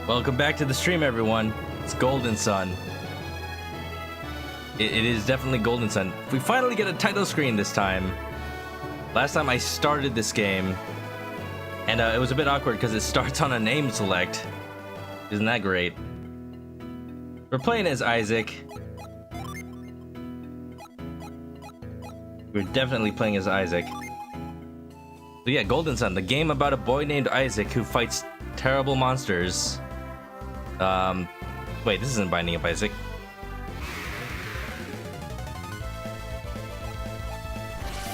Welcome back to the stream, everyone. It's Golden Sun. It is definitely Golden Sun. We finally get a title screen this time. Last time I started this game, and it was a bit awkward because it starts on a name select. Isn't that great? We're playing as Isaac. We're definitely playing as Isaac. So yeah, Golden Sun, the game about a boy named Isaac who fights terrible monsters. Wait, this isn't Binding of Isaac.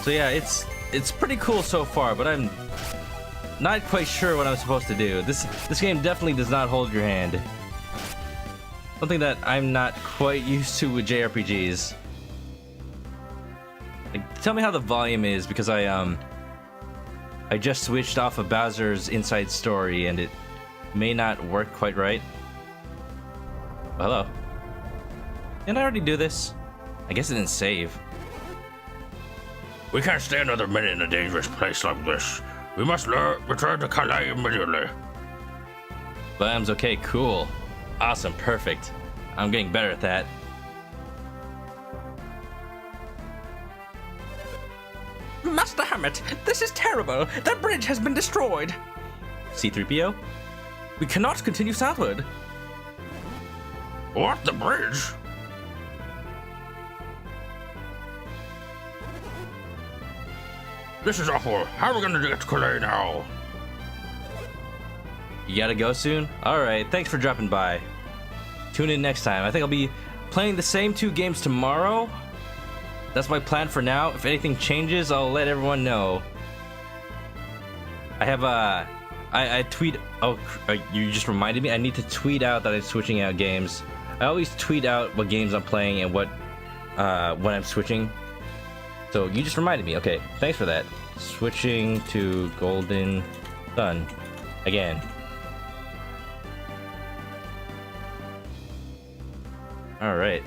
So yeah, it's pretty cool so far, but I'm not quite sure what I'm supposed to do. This game definitely does not hold your hand. Something that I'm not quite used to with JRPGs. Like, tell me how the volume is, because I just switched off of Bowser's Inside Story and it may not work quite right. Hello. Didn't I already do this? I guess it didn't save. We can't stay another minute in a dangerous place like this. We must return to Calais immediately. Lambs, okay, cool. Awesome, perfect. I'm getting better at that. Master Hammett, this is terrible. That bridge has been destroyed. C-3PO? We cannot continue southward. What? The bridge? This is awful. How are we gonna get to Calais now? You gotta go soon? Alright, thanks for dropping by. Tune in next time. I think I'll be playing the same 2 games tomorrow. That's my plan for now. If anything changes, I'll let everyone know. I have I tweet. Oh, you just reminded me. I need to tweet out that I'm switching out games. I always tweet out what games I'm playing and what when I'm switching. So you just reminded me. Okay, thanks for that. Switching to Golden Sun again. All right.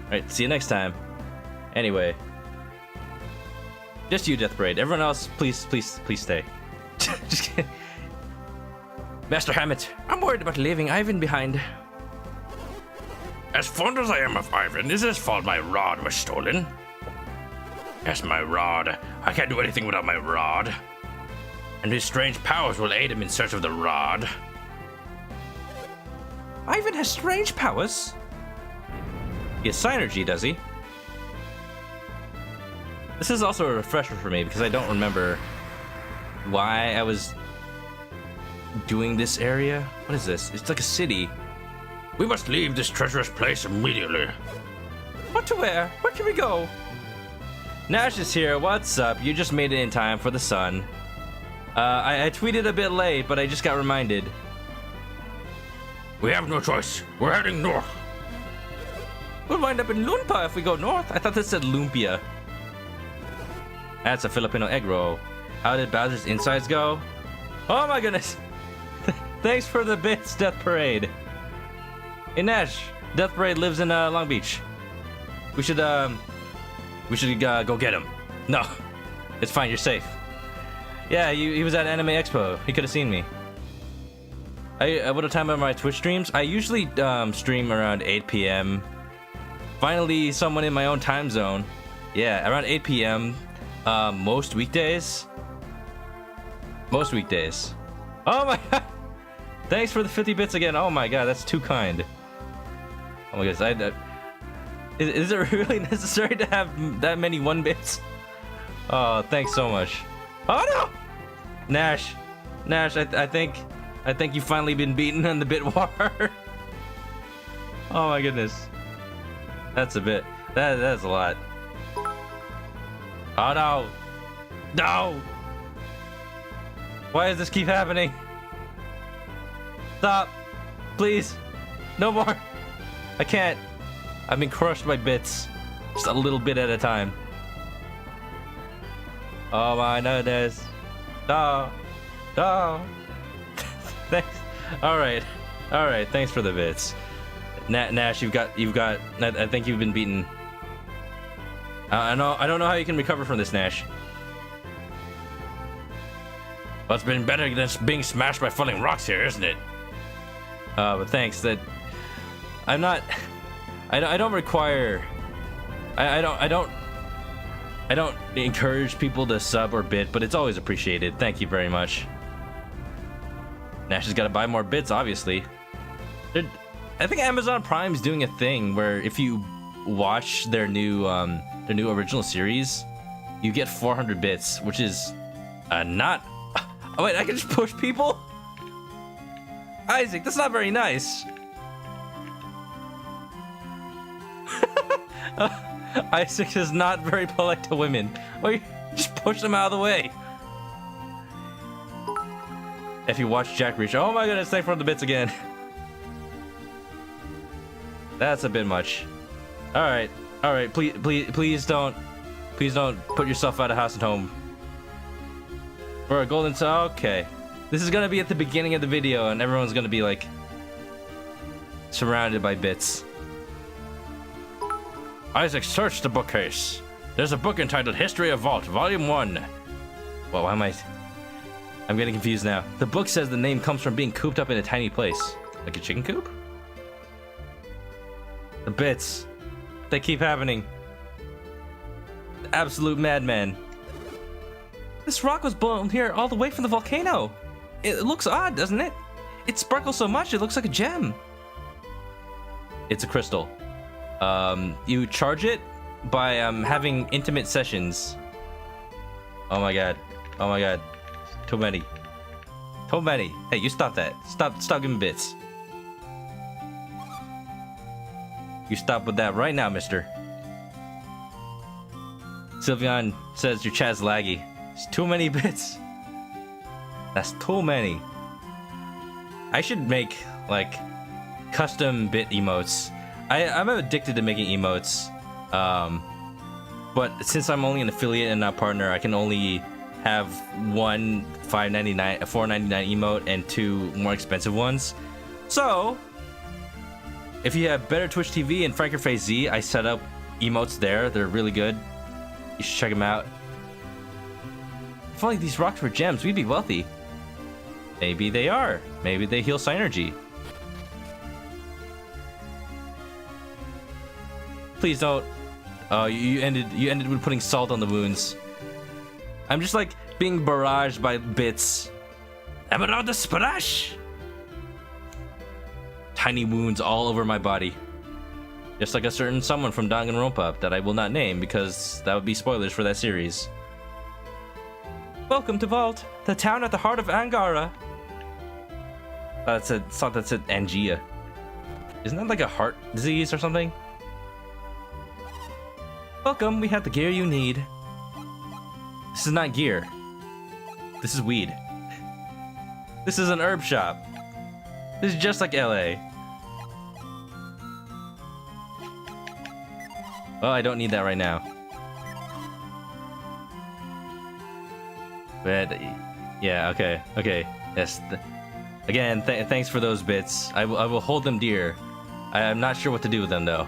All right. See you next time. Anyway, just you, Death Parade. Everyone else, please stay. Just kidding. Master Hammett, I'm worried about leaving Ivan behind. As fond as I am of Ivan, is his fault my rod was stolen? Yes, my rod. I can't do anything without my rod. And his strange powers will aid him in search of the rod. Ivan has strange powers? He has Synergy, does he? This is also a refresher for me because I don't remember why I was doing this area. What is this? It's like a city. We must leave this treacherous place immediately. What to wear? Where can we go? Nash is here. What's up? You just made it in time for the sun. I tweeted a bit late, but I just got reminded. We have no choice. We're heading north. We'll wind up in Lumpa if we go north. I thought this said Lumpia. That's a Filipino egg roll. How did Bowser's insides go? Oh my goodness! Thanks for the bits, Death Parade. Hey Nash, Death Parade lives in Long Beach. We should go get him. No, it's fine. You're safe. Yeah, he was at Anime Expo. He could have seen me. What time are my Twitch streams? I usually stream around 8 p.m. Finally, someone in my own time zone. Yeah, around 8 p.m. Most weekdays. Most weekdays. Oh my god! Thanks for the 50 bits again. Oh my god, that's too kind. Oh my goodness, is it really necessary to have that many 1 bits? Oh, thanks so much. Oh no! Nash, I think you've finally been beaten in the bit war. Oh my goodness. That's a bit. That's a lot. Oh no! No! Why does this keep happening? Stop! Please! No more! I can't. I've been crushed by bits. Just a little bit at a time. Oh my goodness. No! No! Thanks. Alright. Alright, thanks for the bits. Nash, you've got. I think you've been beaten. I don't know how you can recover from this, Nash. Well, it's been better than being smashed by falling rocks here, isn't it? But thanks. That I'm not. I don't require. I don't encourage people to sub or bit, but it's always appreciated. Thank you very much. Nash has got to buy more bits, obviously. I think Amazon Prime's doing a thing where if you watch their new original series, you get 400 bits, which is not. Oh wait, I can just push people? Isaac, that's not very nice. Isaac is not very polite to women. Well, you just push them out of the way. If you watch Jack Reach, oh my goodness, thanks for the bits again. That's a bit much. All right, please don't put yourself out of house and home. For a golden okay. This is gonna be at the beginning of the video, and everyone's gonna be like surrounded by bits. Isaac, search the bookcase. There's a book entitled History of Vault, Volume 1. Well, why am I'm getting confused now. The book says the name comes from being cooped up in a tiny place. Like a chicken coop? The bits. They keep happening. Absolute madman. This rock was blown here all the way from the volcano. It looks odd, doesn't it? It sparkles so much, it looks like a gem. It's a crystal. You charge it by having intimate sessions. Oh my god. Oh my god. Too many. Too many. Hey, you stop that. Stop giving bits. You stop with that right now, mister. Sylveon says your chat's laggy. It's too many bits. That's too many. I should make, like, custom bit emotes. I'm addicted to making emotes. But since I'm only an affiliate and not partner, I can only have one $4.99 emote and two more expensive ones. So, if you have Better Twitch TV and Franker Face Z, I set up emotes there. They're really good. You should check them out. If only these rocks were gems, we'd be wealthy. Maybe they are. Maybe they heal Synergy. Please don't. Oh, you ended with putting salt on the wounds. I'm just like being barraged by bits. Emerald splash. Tiny wounds all over my body. Just like a certain someone from Danganronpa that I will not name because that would be spoilers for that series. Welcome to Vault, the town at the heart of Angara. That's Angea. Isn't that like a heart disease or something? Welcome, we have the gear you need. This is not gear. This is weed. This is an herb shop. This is just like LA. Well, I don't need that right now. But, yeah, okay. Yes. Again, thanks for those bits. I will hold them dear. I'm not sure what to do with them, though.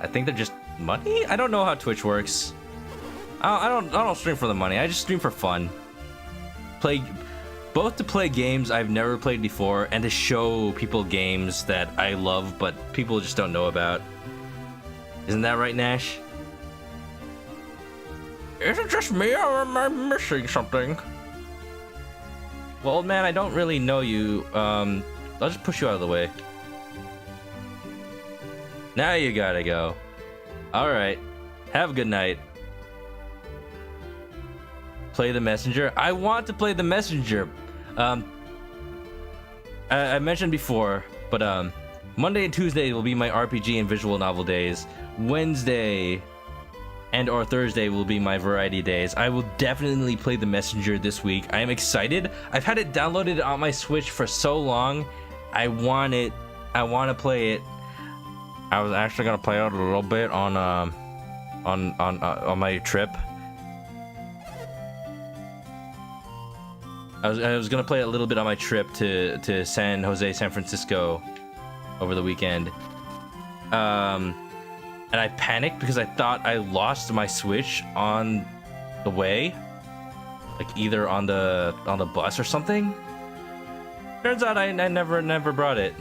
I think they're just money? I don't know how Twitch works. I don't stream for the money. I just stream for fun. Both to play games I've never played before and to show people games that I love but people just don't know about. Isn't that right, Nash? Is it just me or am I missing something? Well, old man, I don't really know you. I'll just push you out of the way. Now you gotta go. Alright. Have a good night. Play the messenger. I want to play the messenger. I mentioned before, but Monday and Tuesday will be my RPG and visual novel days. Wednesday and or Thursday will be my variety days. I will definitely play the messenger this week. I am excited. I've had it downloaded on my Switch for so long. I want it. I want to play it. I was actually gonna play it a little bit on my trip. I was gonna play a little bit on my trip to San Jose, San Francisco over the weekend. And I panicked because I thought I lost my Switch on the way, like either on the bus or something. Turns out I never brought it.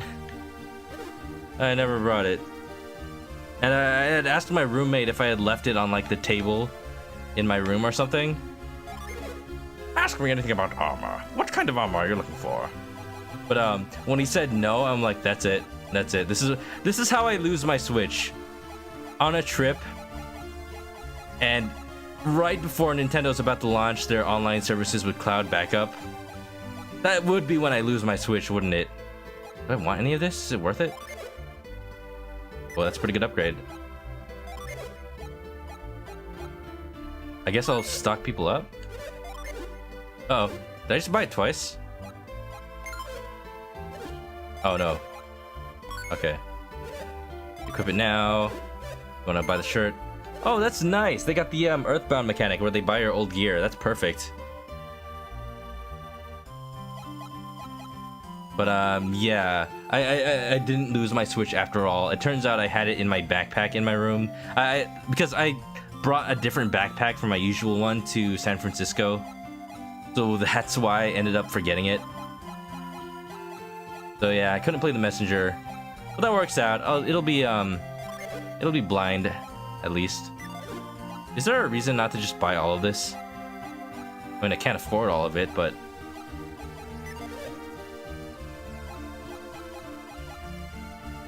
I never brought it. And I had asked my roommate if I had left it on like the table in my room or something. Ask me anything about armor. What kind of armor are you looking for? But when he said no, I'm like, that's it. That's it. This is how I lose my Switch. On a trip, and right before Nintendo's about to launch their online services with cloud backup. That would be when I lose my Switch, wouldn't it? Do I want any of this? Is it worth it? Well, that's a pretty good upgrade. I guess I'll stock people up. Uh oh, did I just buy it twice? Oh no. Okay. Equip it now. Gonna buy the shirt. Oh, that's nice. They got the Earthbound mechanic where they buy your old gear. That's perfect. But yeah, I didn't lose my Switch after all. It turns out I had it in my backpack in my room. Because I brought a different backpack from my usual one to San Francisco, so that's why I ended up forgetting it. So yeah, I couldn't play the messenger, but that works out. It'll be blind, at least. Is there a reason not to just buy all of this? I mean, I can't afford all of it, but.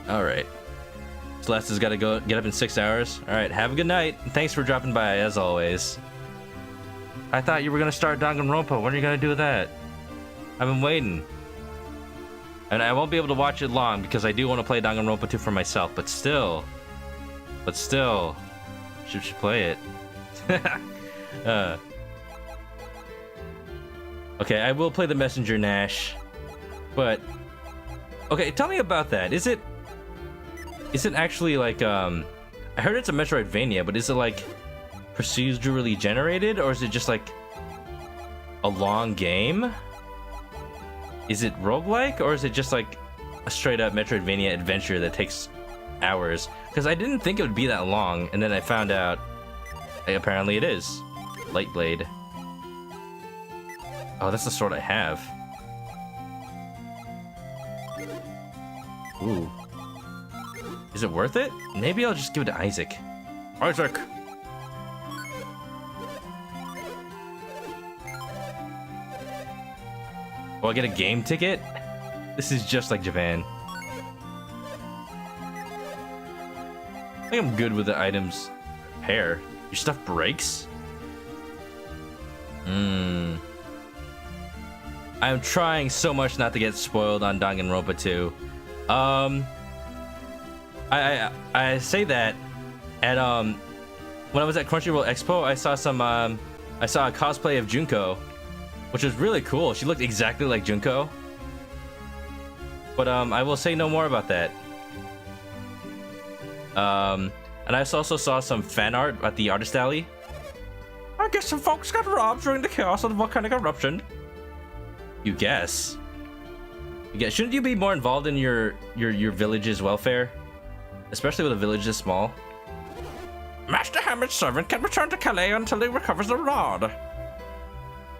Alright. Celeste has got to go get up in 6 hours. Alright, have a good night. Thanks for dropping by, as always. I thought you were going to start Danganronpa. When are you going to do that? I've been waiting. And I won't be able to watch it long because I do want to play Danganronpa 2 for myself, but still. Should play it. Okay, I will play the Messenger Nash. But okay, tell me about that. Is it actually like I heard it's a Metroidvania, but is it like procedurally generated, or is it just like a long game? Is it roguelike, or is it just like a straight up Metroidvania adventure that takes hours? Because I didn't think it would be that long, and then I found out apparently it is. Light Blade. Oh, that's the sword I have. Ooh. Is it worth it? Maybe I'll just give it to Isaac. Isaac! Oh, I get a game ticket? This is just like Japan. I think I'm good with the items. Repair. Your stuff breaks? I'm trying so much not to get spoiled on Danganronpa 2. I say that at when I was at Crunchyroll Expo, I saw a cosplay of Junko, which was really cool. She looked exactly like Junko. But I will say no more about that. And I also saw some fan art at the artist alley. I guess some folks got robbed during the chaos of the volcanic eruption. You guess. Shouldn't you be more involved in your village's welfare? Especially with a village this small. Master Hammer's servant can return to Calais until he recovers the rod.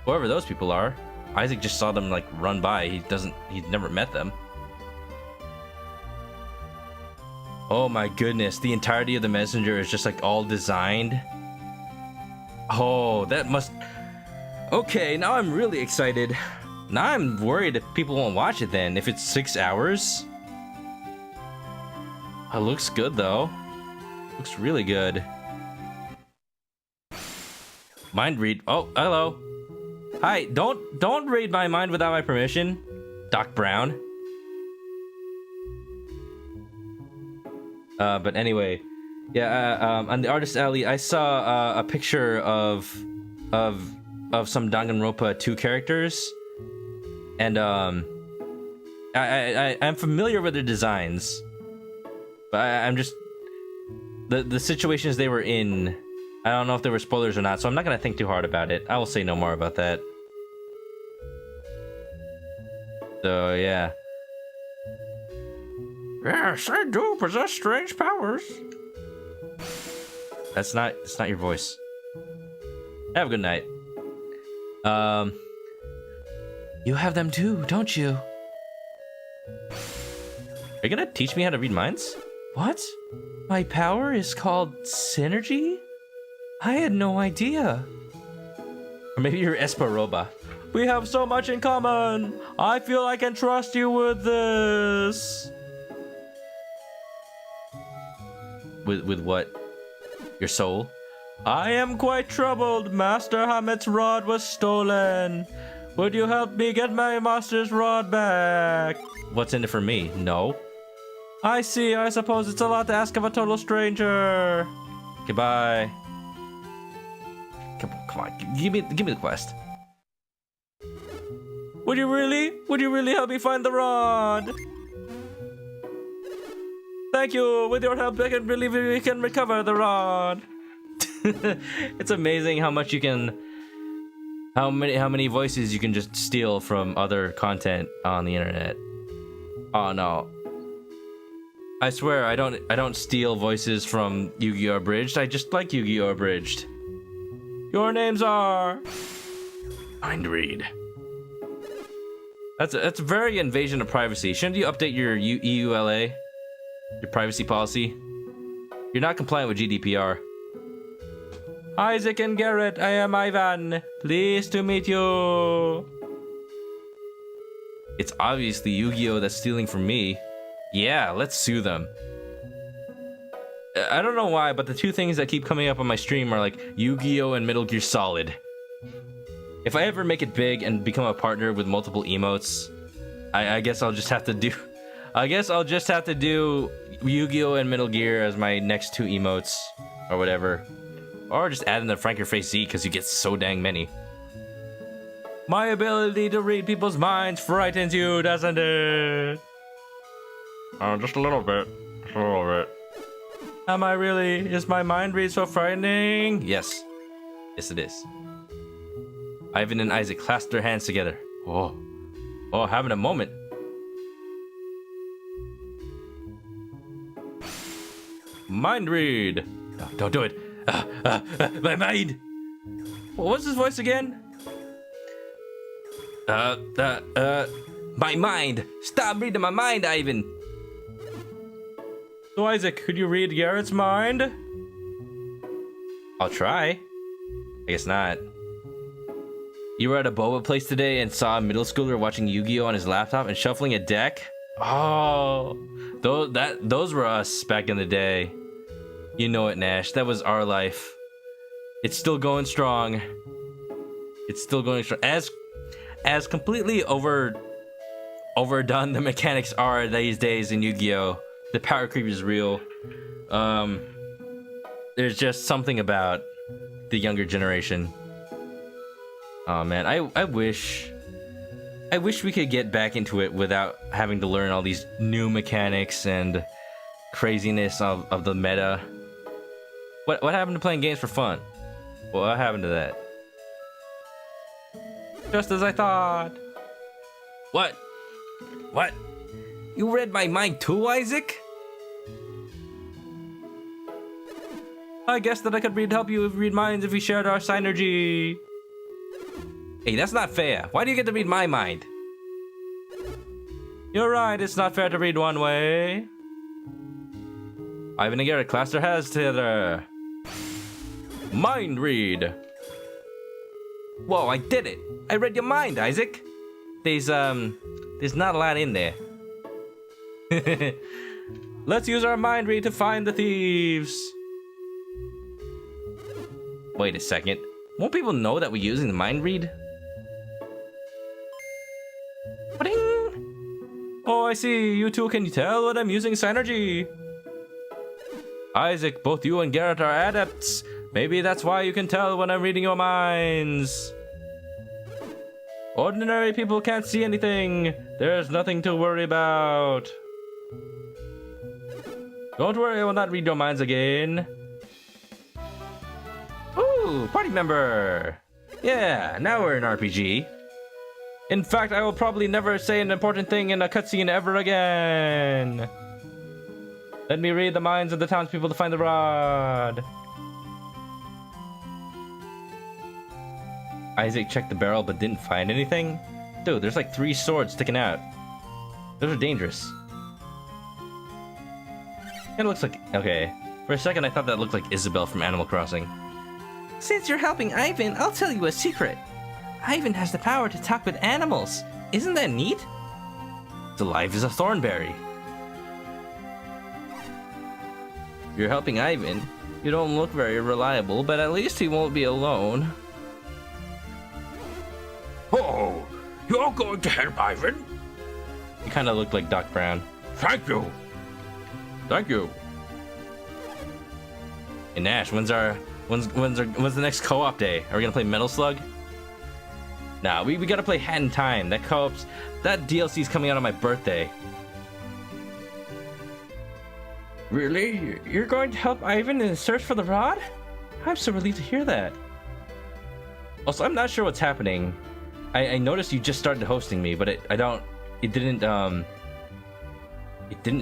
Whoever those people are. Isaac just saw them like run by. He's never met them. Oh my goodness, the entirety of the messenger is just like all designed. Oh, that must... Okay, now I'm really excited. Now I'm worried if people won't watch it then, if it's 6 hours. It looks good though. Looks really good. Mind read. Oh, hello. Hi, don't read my mind without my permission, Doc Brown. But anyway, yeah. On the artist alley, I saw a picture of some Danganronpa 2 characters, and I'm familiar with their designs, but I'm just the situations they were in. I don't know if there were spoilers or not, so I'm not gonna think too hard about it. I will say no more about that. So yeah. Yes, I do possess strange powers. That's not your voice. Have a good night. You have them too, don't you? you gonna teach me how to read minds? What? My power is called synergy? I had no idea. Or maybe you're Espa Roba. We have so much in common. I feel I can trust you with this. With what? Your soul? I am quite troubled. Master Hamet's rod was stolen. Would you help me get my master's rod back? What's in it for me? No. I see. I suppose it's a lot to ask of a total stranger. Goodbye. Come on. Give me the quest. Would you really help me find the rod? Thank you. With your help, I can believe we can recover the rod. It's amazing how much you can, how many voices you can just steal from other content on the internet. Oh no. I swear I don't steal voices from Yu-Gi-Oh! Abridged. I just like Yu-Gi-Oh! Abridged. Your names are Mind read. That's a very invasion of privacy. Shouldn't you update your EULA? Your privacy policy? You're not compliant with GDPR. Isaac and Garet, I am Ivan. Pleased to meet you. It's obviously Yu-Gi-Oh! That's stealing from me. Yeah, let's sue them. I don't know why, but the two things that keep coming up on my stream are like Yu-Gi-Oh! And Metal Gear Solid. If I ever make it big and become a partner with multiple emotes, I guess I'll just have to do... I guess I'll just have to do Yu-Gi-Oh! And Metal Gear as my next two emotes, or whatever. Or just add in the Frank Your Face Z, because you get so dang many. My ability to read people's minds frightens you, doesn't it? Just a little bit. Just a little bit. Am I really? Is my mind read so frightening? Yes. Yes, it is. Ivan and Isaac clasped their hands together. Oh, having a moment. Mind read. No, don't do it. My mind. What's his voice again? My mind. Stop reading my mind, Ivan. So Isaac, could you read Garrett's mind? I'll try. I guess not. You were at a boba place today and saw a middle schooler watching Yu-Gi-Oh! On his laptop and shuffling a deck? Oh, those were us back in the day. You know it, Nash. That was our life. It's still going strong. It's still going strong. As completely overdone the mechanics are these days in Yu-Gi-Oh! The power creep is real. There's just something about the younger generation. Oh man, I wish we could get back into it without having to learn all these new mechanics and craziness of the meta. What happened to playing games for fun? What happened to that? Just as I thought. What? What? You read my mind too, Isaac? I guess that I could help you read minds if we shared our synergy. Hey, that's not fair. Why do you get to read my mind? You're right, it's not fair to read one way. Ivan and Garrett classed their heads together. Mind read. Whoa, I did it. I read your mind, Isaac. There's not a lot in there. Let's use our mind read to find the thieves. Wait a second. Won't people know that we're using the mind read? Ba-ding! Oh, I see. You two, can you tell what I'm using synergy? Isaac, both you and Garrett are adepts. Maybe that's why you can tell when I'm reading your minds. Ordinary people can't see anything. There's nothing to worry about. Don't worry, I will not read your minds again. Ooh, party member. Yeah, now we're in RPG. In fact, I will probably never say an important thing in a cutscene ever again. Let me read the minds of the townspeople to find the rod. Isaac checked the barrel but didn't find anything? Dude, there's like 3 swords sticking out. Those are dangerous. It looks like... Okay. For a second, I thought that looked like Isabelle from Animal Crossing. Since you're helping Ivan, I'll tell you a secret. Ivan has the power to talk with animals. Isn't that neat? It's alive as a thornberry. You're helping Ivan. You don't look very reliable, but at least he won't be alone. Oh, you're going to help Ivan? You kind of look like Doc Brown. Thank you. Thank you. Hey Nash, when's the next co-op day? Are we gonna play Metal Slug? Nah, we gotta play Hat in Time. That DLC's coming out on my birthday. Really? You're going to help Ivan in his search for the rod? I'm so relieved to hear that. Also, I'm not sure what's happening. I noticed you just started hosting me, but it didn't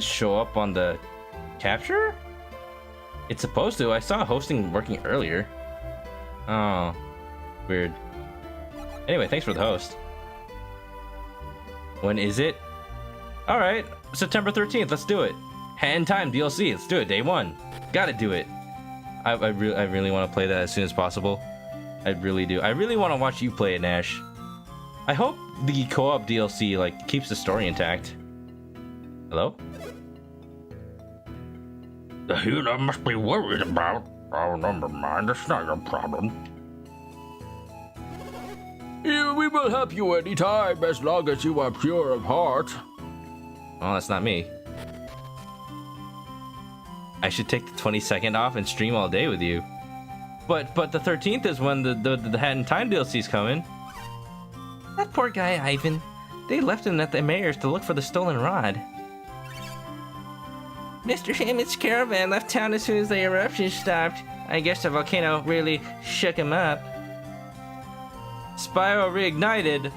show up on the capture? It's supposed to. I saw hosting working earlier. Oh, weird. Anyway, thanks for the host. When is it? Alright, September 13th, let's do it. Hat in Time DLC, let's do it, day one. Gotta do it. I really want to play that as soon as possible. I really do. I really want to watch you play it, Nash. I hope the co-op DLC like keeps the story intact. Hello? The healer must be worried about. Oh, never mind. It's not your problem. Yeah, we will help you anytime, as long as you are pure of heart. Oh, that's not me. I should take the 22nd off and stream all day with you. But the 13th is when the Hat in Time DLC's coming. That poor guy, Ivan. They left him at the mayor's to look for the stolen rod. Mr. Hammett's caravan left town as soon as the eruption stopped. I guess the volcano really shook him up. Spyro reignited.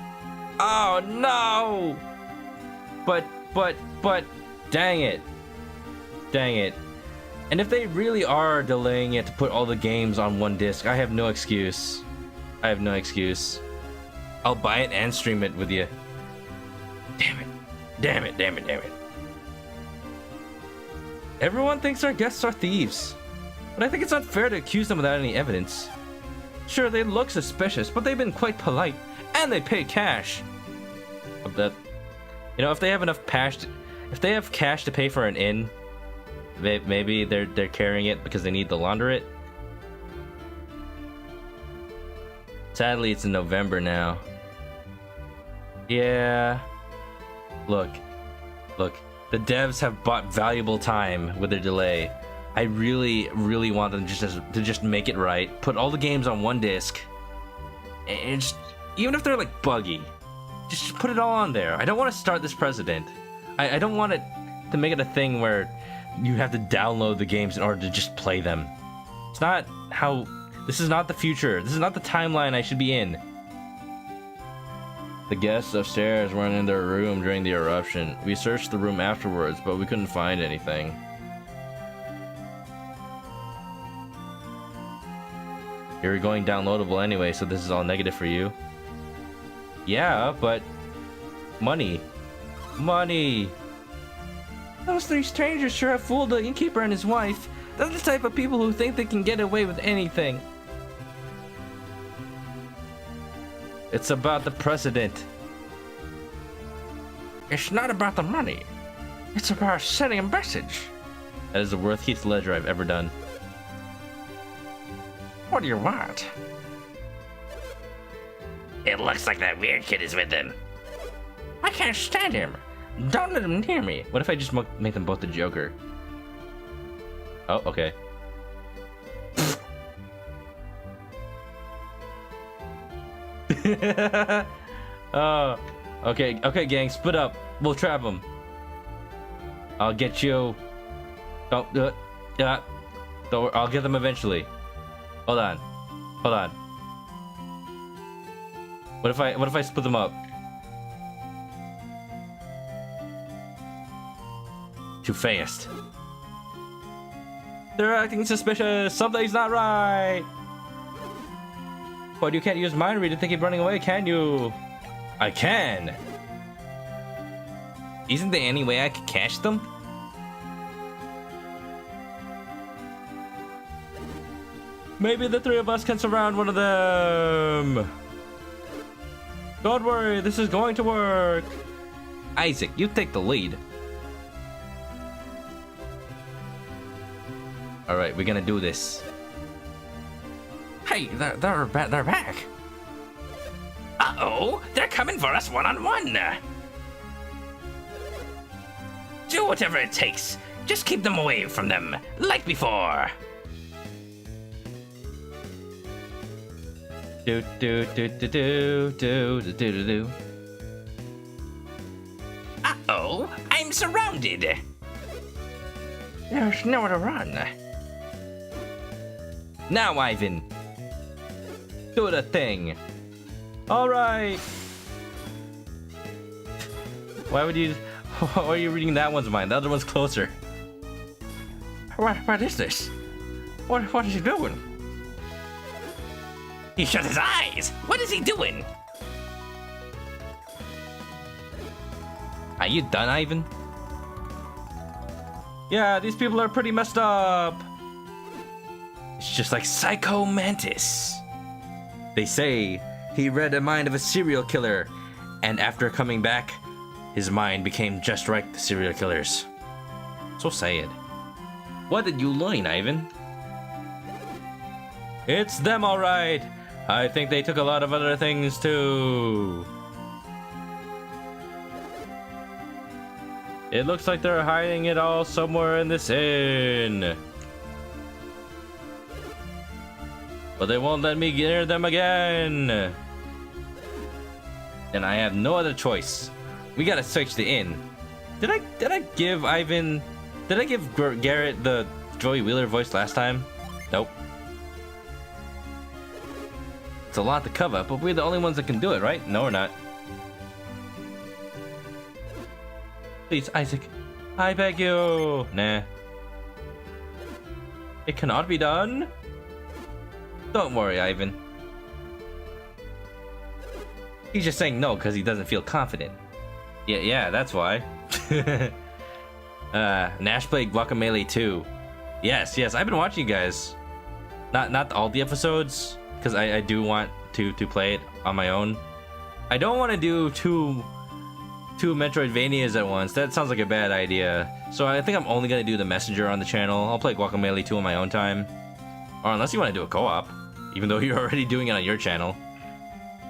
Oh no! But dang it. Dang it. And if they really are delaying it to put all the games on one disc, I have no excuse. I have no excuse. I'll buy it and stream it with you. Damn it. Damn it, damn it, damn it. Everyone thinks our guests are thieves, but I think it's unfair to accuse them without any evidence. Sure, they look suspicious, but they've been quite polite, and they pay cash. But, you know, if they have enough cash, if they have cash to pay for an inn, maybe they're carrying it because they need to launder it. Sadly, it's in November now. Yeah. Look. The devs have bought valuable time with their delay. I really want them to just make it right. Put all the games on one disc. And just, even if they're like buggy, just put it all on there. I don't want to start this precedent. I don't want it to make it a thing where you have to download the games in order to just play them. It's not how... This is not the future. This is not the timeline I should be in. The guests upstairs weren't in their room during the eruption. We searched the room afterwards, but we couldn't find anything. You're going downloadable anyway, so this is all negative for you. Yeah, but... Money. Money! Those three strangers sure have fooled the innkeeper and his wife. They're the type of people who think they can get away with anything. It's about the precedent. It's not about the money. It's about sending a message. That is the worst Heath Ledger I've ever done. What do you want? It looks like that weird kid is with them. I can't stand him. Don't let him near me. What if I just make them both the Joker? Oh, okay. Oh, okay, gang, split up. We'll trap them. I'll get you. Don't do it. Yeah. I'll get them eventually. Hold on. What if I split them up? Too fast. They're acting suspicious. Something's not right. But you can't use mind read to think he's running away, can you? I can. Isn't there any way I could catch them? Maybe the three of us can surround one of them. Don't worry, this is going to work. Isaac, you take the lead. All right, we're gonna do this. Hey, they're back. Uh-oh, they're coming for us one-on-one. Do whatever it takes. Just keep them away from them, like before. Do do do do do do do do do. Uh-oh, I'm surrounded. There's nowhere to run. Now, Ivan. Do the thing. All right. Why would you? Why are you reading that one's mind? The other one's closer. What is this? What is he doing? He shut his eyes. What is he doing? Are you done, Ivan? Yeah, these people are pretty messed up. It's just like Psycho Mantis. They say he read the mind of a serial killer, and after coming back, his mind became just like the serial killers. So sad. What did you learn, Ivan? It's them, all right. I think they took a lot of other things too. It looks like they're hiding it all somewhere in this inn. But they won't let me near them again. And I have no other choice. We gotta search the inn. Did I give Ivan... Did I give Garrett the Joey Wheeler voice last time? Nope. It's a lot to cover, but we're the only ones that can do it, right? No, we're not. Please, Isaac. I beg you. Nah. It cannot be done. Don't worry, Ivan. He's just saying no because he doesn't feel confident. Yeah, that's why. Nash played Guacamelee 2. Yes, I've been watching you guys. Not all the episodes, because I do want to play it on my own. I don't want to do two Metroidvanias at once. That sounds like a bad idea. So I think I'm only gonna do the Messenger on the channel. I'll play Guacamelee 2 on my own time. Or unless you want to do a co-op, even though you're already doing it on your channel.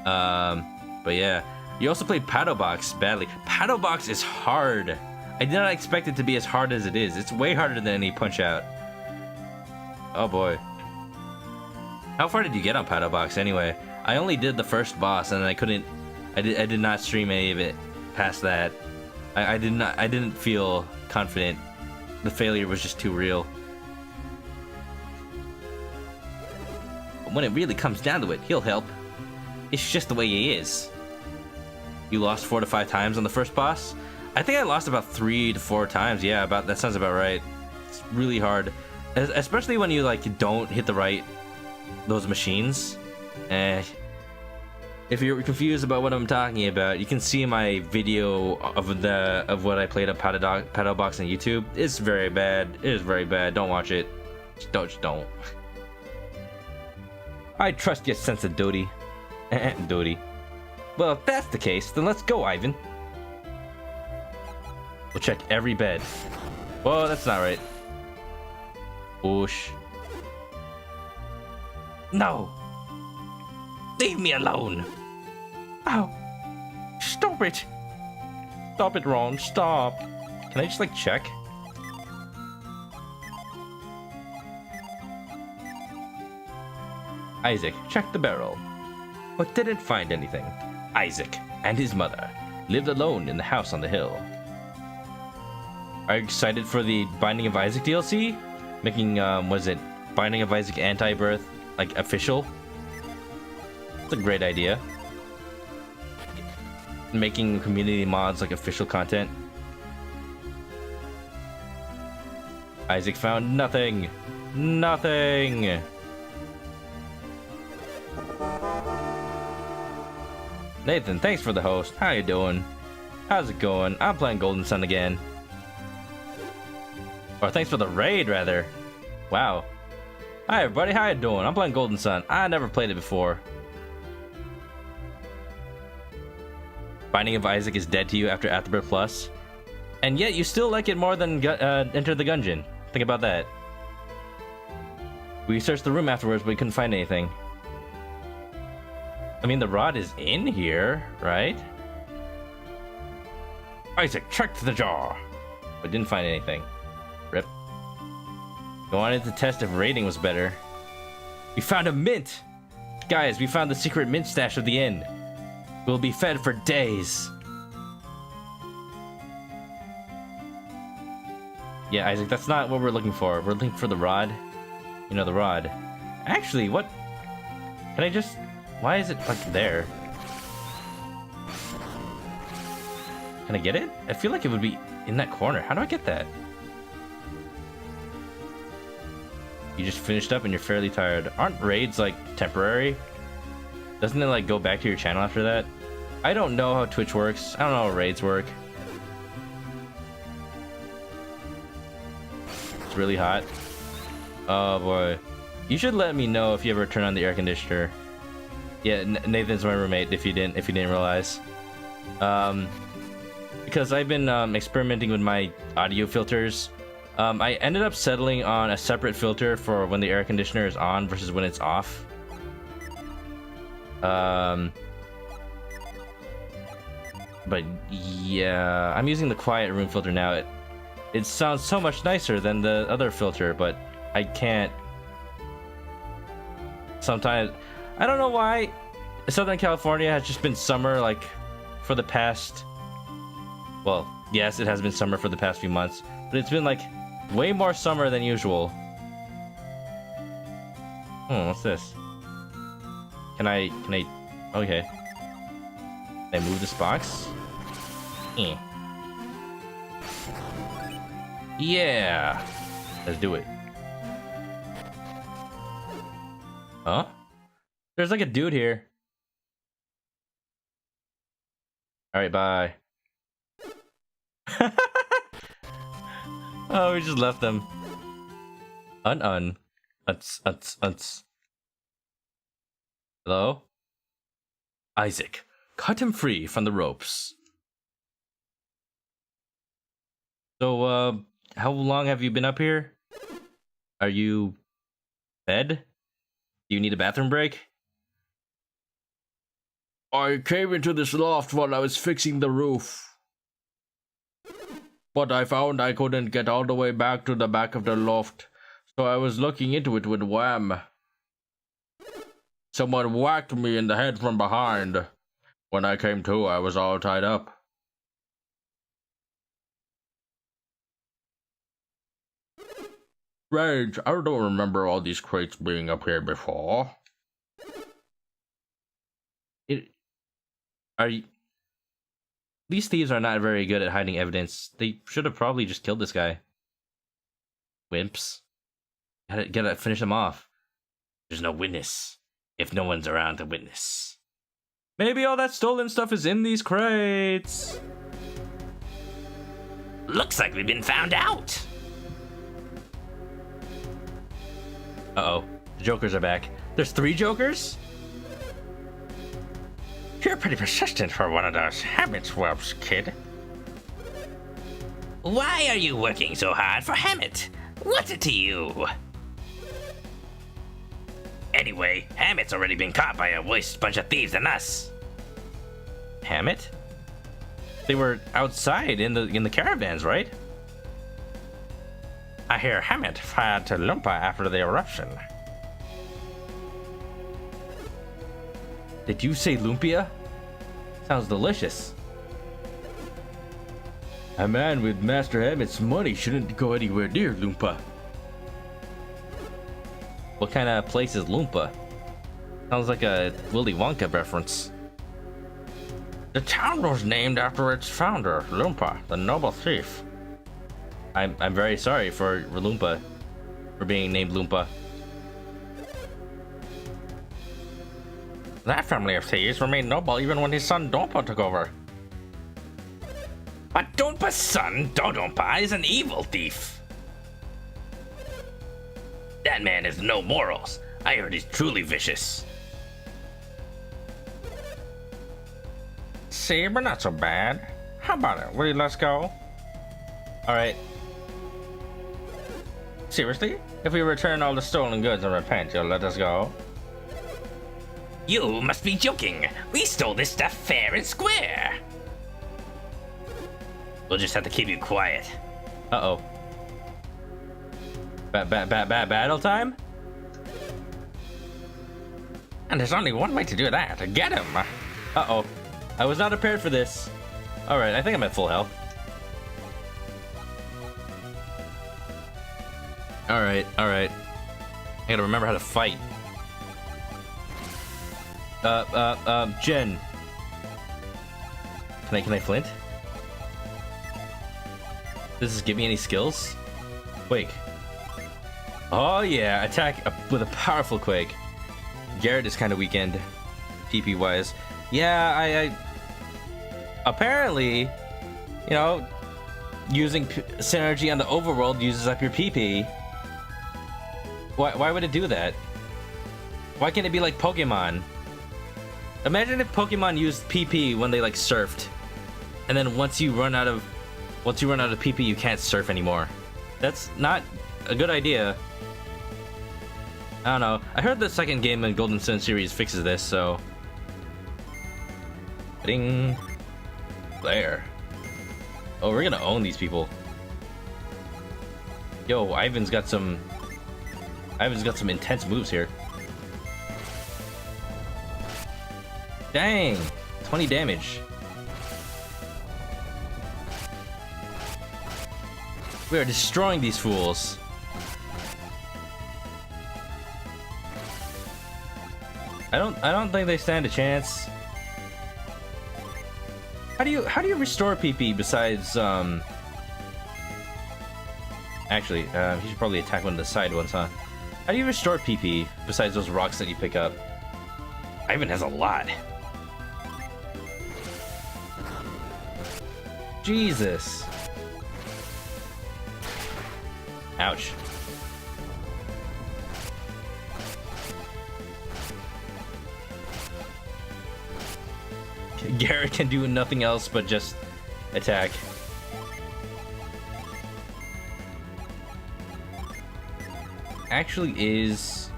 But yeah. You also played Paddle Box badly. Paddle Box is hard. I did not expect it to be as hard as it is. It's way harder than any Punch-Out. Oh boy. How far did you get on Paddle Box anyway? I only did the first boss and I did not stream any of it past that. I didn't feel confident. The failure was just too real. But when it really comes down to it, he'll help. It's just the way he is. You lost 4 to 5 times on the first boss? I think I lost about 3 to 4 times. Yeah, that sounds about right. It's really hard. Especially when you don't hit those machines. If you're confused about what I'm talking about, you can see my video of what I played at Paddle Box on YouTube. It's very bad. It is very bad. Don't watch it. Just don't. I trust your sense of duty. Duty. Well, if that's the case, then let's go, Ivan. We'll check every bed. Whoa, that's not right. Whoosh. No. Leave me alone. Oh, stop it. Stop it, Ron. Stop. Can I just check? Isaac checked the barrel, but didn't find anything. Isaac and his mother lived alone in the house on the hill. Are you excited for the Binding of Isaac DLC? Making, was it Binding of Isaac Anti-Birth, official? It's a great idea. Making community mods official content. Isaac found nothing. Nothing. Nathan, thanks for the host. How you doing? How's it going? I'm playing Golden Sun again. Or thanks for the raid, rather. Wow. Hi everybody, how you doing? I'm playing Golden Sun. I never played it before. Binding of Isaac is dead to you after Afterbirth Plus, and yet you still like it more than Enter the Gungeon. Think about that. We searched the room afterwards, but we couldn't find anything. I mean, the rod is in here, right? Isaac, check the jar. But didn't find anything. Rip. We wanted to test if rating was better. We found a mint! Guys, we found the secret mint stash of the inn. We'll be fed for days. Yeah, Isaac, that's not what we're looking for. We're looking for the rod. You know, the rod. Actually, what? Can I just... Why is it, like, there? Can I get it? I feel like it would be in that corner. How do I get that? You just finished up and you're fairly tired. Aren't raids, like, temporary? Doesn't it, like, go back to your channel after that? I don't know how Twitch works. I don't know how raids work. It's really hot. Oh, boy. You should let me know if you ever turn on the air conditioner. Yeah, Nathan's my roommate, if you didn't realize. Because I've been experimenting with my audio filters. I ended up settling on a separate filter for when the air conditioner is on versus when it's off. But yeah, I'm using the quiet room filter now. It sounds so much nicer than the other filter, but I can't. Sometimes, I don't know why. Southern California has just been summer, like, for the past. Well, yes, it has been summer for the past few months, but it's been like way more summer than usual. What's this? Can I, okay. Can I move this box? Yeah! Let's do it. Huh? There's like a dude here. Alright, bye. Oh, we just left them. Hello? Isaac, cut him free from the ropes. So, how long have you been up here? Are you fed? Do you need a bathroom break? I came into this loft while I was fixing the roof. But I found I couldn't get all the way back to the back of the loft, so I was looking into it with wham. Someone whacked me in the head from behind. When I came to, I was all tied up. Strange, I don't remember all these crates being up here before. These thieves are not very good at hiding evidence. They should have probably just killed this guy. Wimps. Gotta finish them off. There's no witness. If no one's around to witness. Maybe all that stolen stuff is in these crates. Looks like we've been found out. Uh-oh. The Jokers are back. There's 3 Jokers? You're pretty persistent for one of those habit whelps, kid. Why are you working so hard for Hammett? What's it to you? Anyway, Hammett's already been caught by a worse bunch of thieves than us. Hammett? They were outside in the caravans, right? I hear Hammett fired to Loompa after the eruption. Did you say lumpia? Sounds delicious. A man with Master Hammett's money shouldn't go anywhere near Loompa. What kind of place is Loompa? Sounds like a Willy Wonka reference. The town was named after its founder, Loompa, the noble thief. I'm very sorry for Loompa, for being named Loompa. That family of thieves remained noble even when his son Dompa took over. But Dompa's son, Dodonpa, is an evil thief. That man has no morals. I heard he's truly vicious. See, but not so bad. How about it? Will you let's go? Alright. Seriously? If we return all the stolen goods and repent, you'll let us go? You must be joking. We stole this stuff fair and square. We'll just have to keep you quiet. Uh-oh. Battle time? And there's only one way to do that. Get him! Uh-oh. I was not prepared for this. Alright, I think I'm at full health. Alright. I gotta remember how to fight. Jen. Can I flint? Does this give me any skills? Quake. Oh yeah, attack with a powerful quake. Garet is kind of weakened, PP wise. Yeah, I apparently, you know, using synergy on the overworld uses up your PP. Why would it do that? Why can't it be like Pokemon? Imagine if Pokemon used PP when they like surfed, and then once you run out of PP, you can't surf anymore. That's not a good idea. I don't know. I heard the second game in Golden Sun series fixes this, so. Ding. Blair. Oh, we're gonna own these people. Yo, Ivan's got some intense moves here. Dang! 20 damage. We are destroying these fools. I don't think they stand a chance. How do you restore PP besides actually, he should probably attack one of the side ones, huh? How do you restore PP besides those rocks that you pick up? Ivan has a lot. Jesus. Ouch. Garet can do nothing else but just attack. Actually is...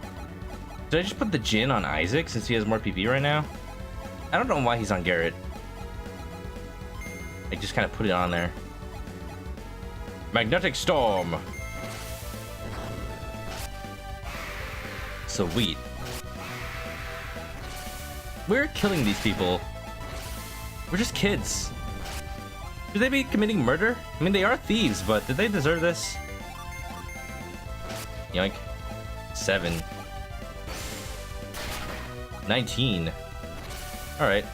Did I just put the Jin on Isaac since he has more PP right now? I don't know why he's on Garet. I just kind of put it on there. Magnetic Storm! Sweet. We're killing these people. We're just kids. Should they be committing murder? I mean, they are thieves, but did they deserve this? Yoink. 7. 19. Alright.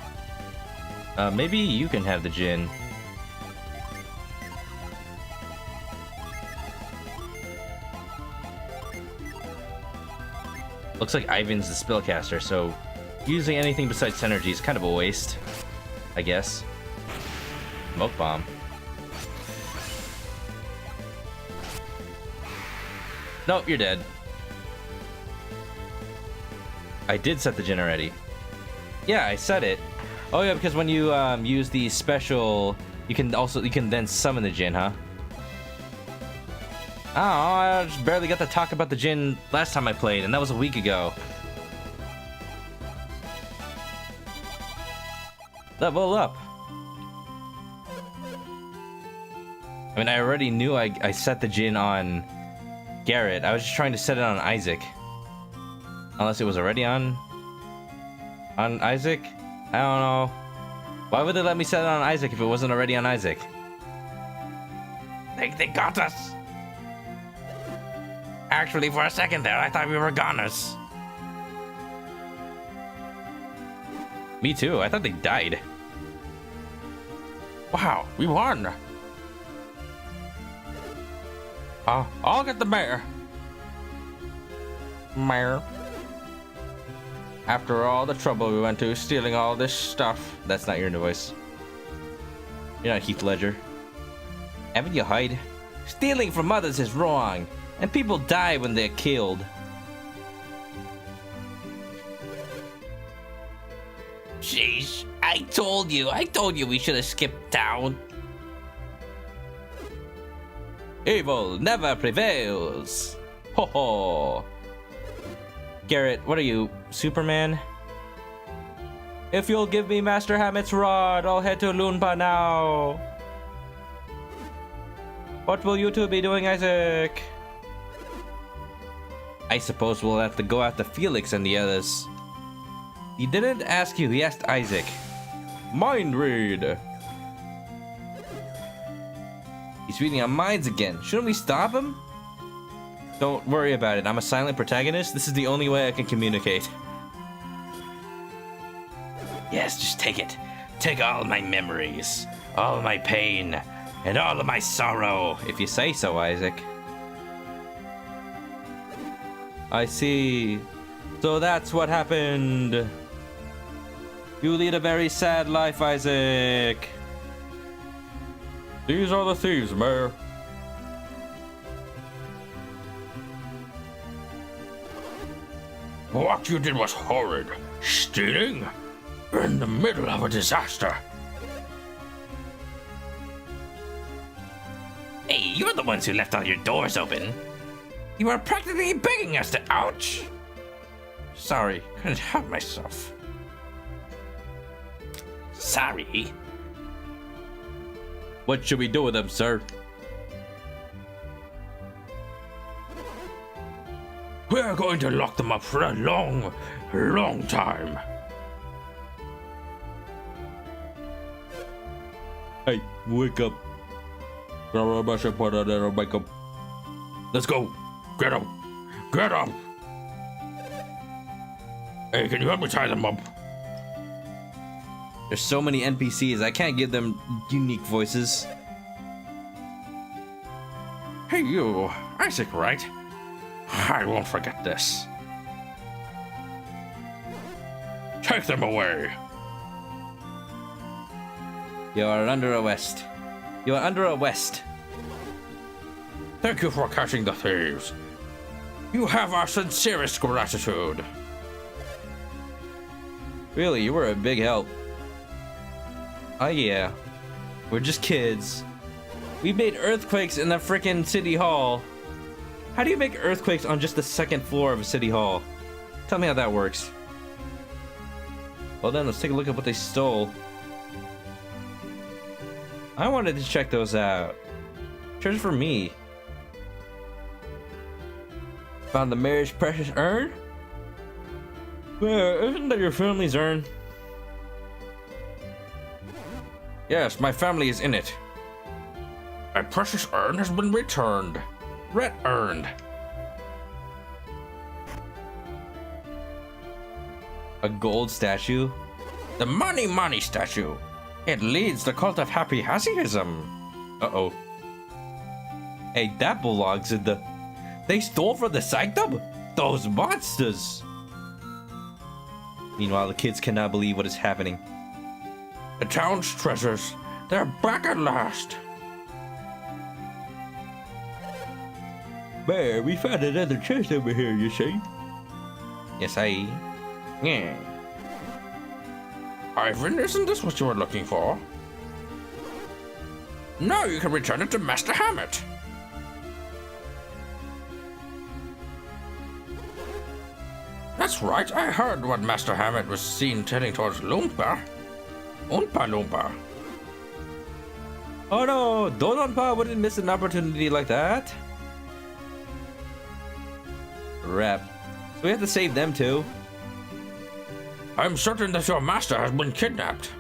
Maybe you can have the Jin. Looks like Ivan's the spellcaster, so using anything besides synergy is kind of a waste, I guess. Smoke bomb. Nope, you're dead. I did set the Jin already. Yeah, I set it. Oh yeah, because when you use the special, you can then summon the Jin, huh? Oh, I just barely got to talk about the Jin last time I played, and that was a week ago. Level up. I mean, I already knew I set the Jin on Garet. I was just trying to set it on Isaac. Unless it was already on Isaac? I don't know. Why would they let me set it on Isaac if it wasn't already on Isaac? They got us. Actually, for a second there, I thought we were goners. Me too. I thought they died. Wow, we won! I'll get the mayor. Mayor. After all the trouble we went to stealing all this stuff. That's not your voice. You're not Heath Ledger. Haven't you hide? Stealing from others is wrong. And people die when they're killed. Jeez, I told you we should have skipped town. Evil never prevails. Ho ho. Garet, what are you, Superman? If you'll give me Master Hamet's rod, I'll head to Loompa now. What will you two be doing, Isaac? I suppose we'll have to go after Felix and the others. He didn't ask you, he asked Isaac. Mind read. He's reading our minds again. Shouldn't we stop him? Don't worry about it. I'm a silent protagonist. This is the only way I can communicate. Yes, just take it. Take all my memories, all my pain, and all of my sorrow. If you say so, Isaac. I see. So that's what happened. You lead a very sad life, Isaac. These are the thieves, Mayor. What you did was horrid. Stealing? In the middle of a disaster. Hey, you're the ones who left all your doors open. You were practically begging us to ouch. Sorry, couldn't help myself. Sorry. What should we do with them, sir? We're going to lock them up for a long, long time. Hey, wake up. Wake up. Let's go. Get up. Get up. Hey, can you help me tie them up? There's so many NPCs, I can't give them unique voices. Hey, you. Isaac, right? I won't forget this. Take them away. You are under arrest. You are under arrest. Thank you for catching the thieves. You have our sincerest gratitude. Really, you were a big help. Oh yeah. We're just kids. We made earthquakes in the frickin' city hall. How do you make earthquakes on just the second floor of a city hall? Tell me how that works. Well then, let's take a look at what they stole. I wanted to check those out. Treasure for me. Found the mayor's precious urn? Well, isn't that your family's urn? Yes, my family is in it. My precious urn has been returned. Earned. A gold statue? The money statue. It leads the cult of happy Hasyism. Uh-oh. Hey, that belongs in the... They stole from the sanctum? Those monsters! Meanwhile, the kids cannot believe what is happening. The town's treasures. They're back at last. Bear, we found another chest over here, you see? Yes, Yeah. Ivan, isn't this what you were looking for? Now you can return it to Master Hamet. That's right, I heard what Master Hamet was seen heading towards Loompa. Loompa. Oh no, Dononpa wouldn't miss an opportunity like that. Rep. So we have to save them too. I'm certain that your master has been kidnapped.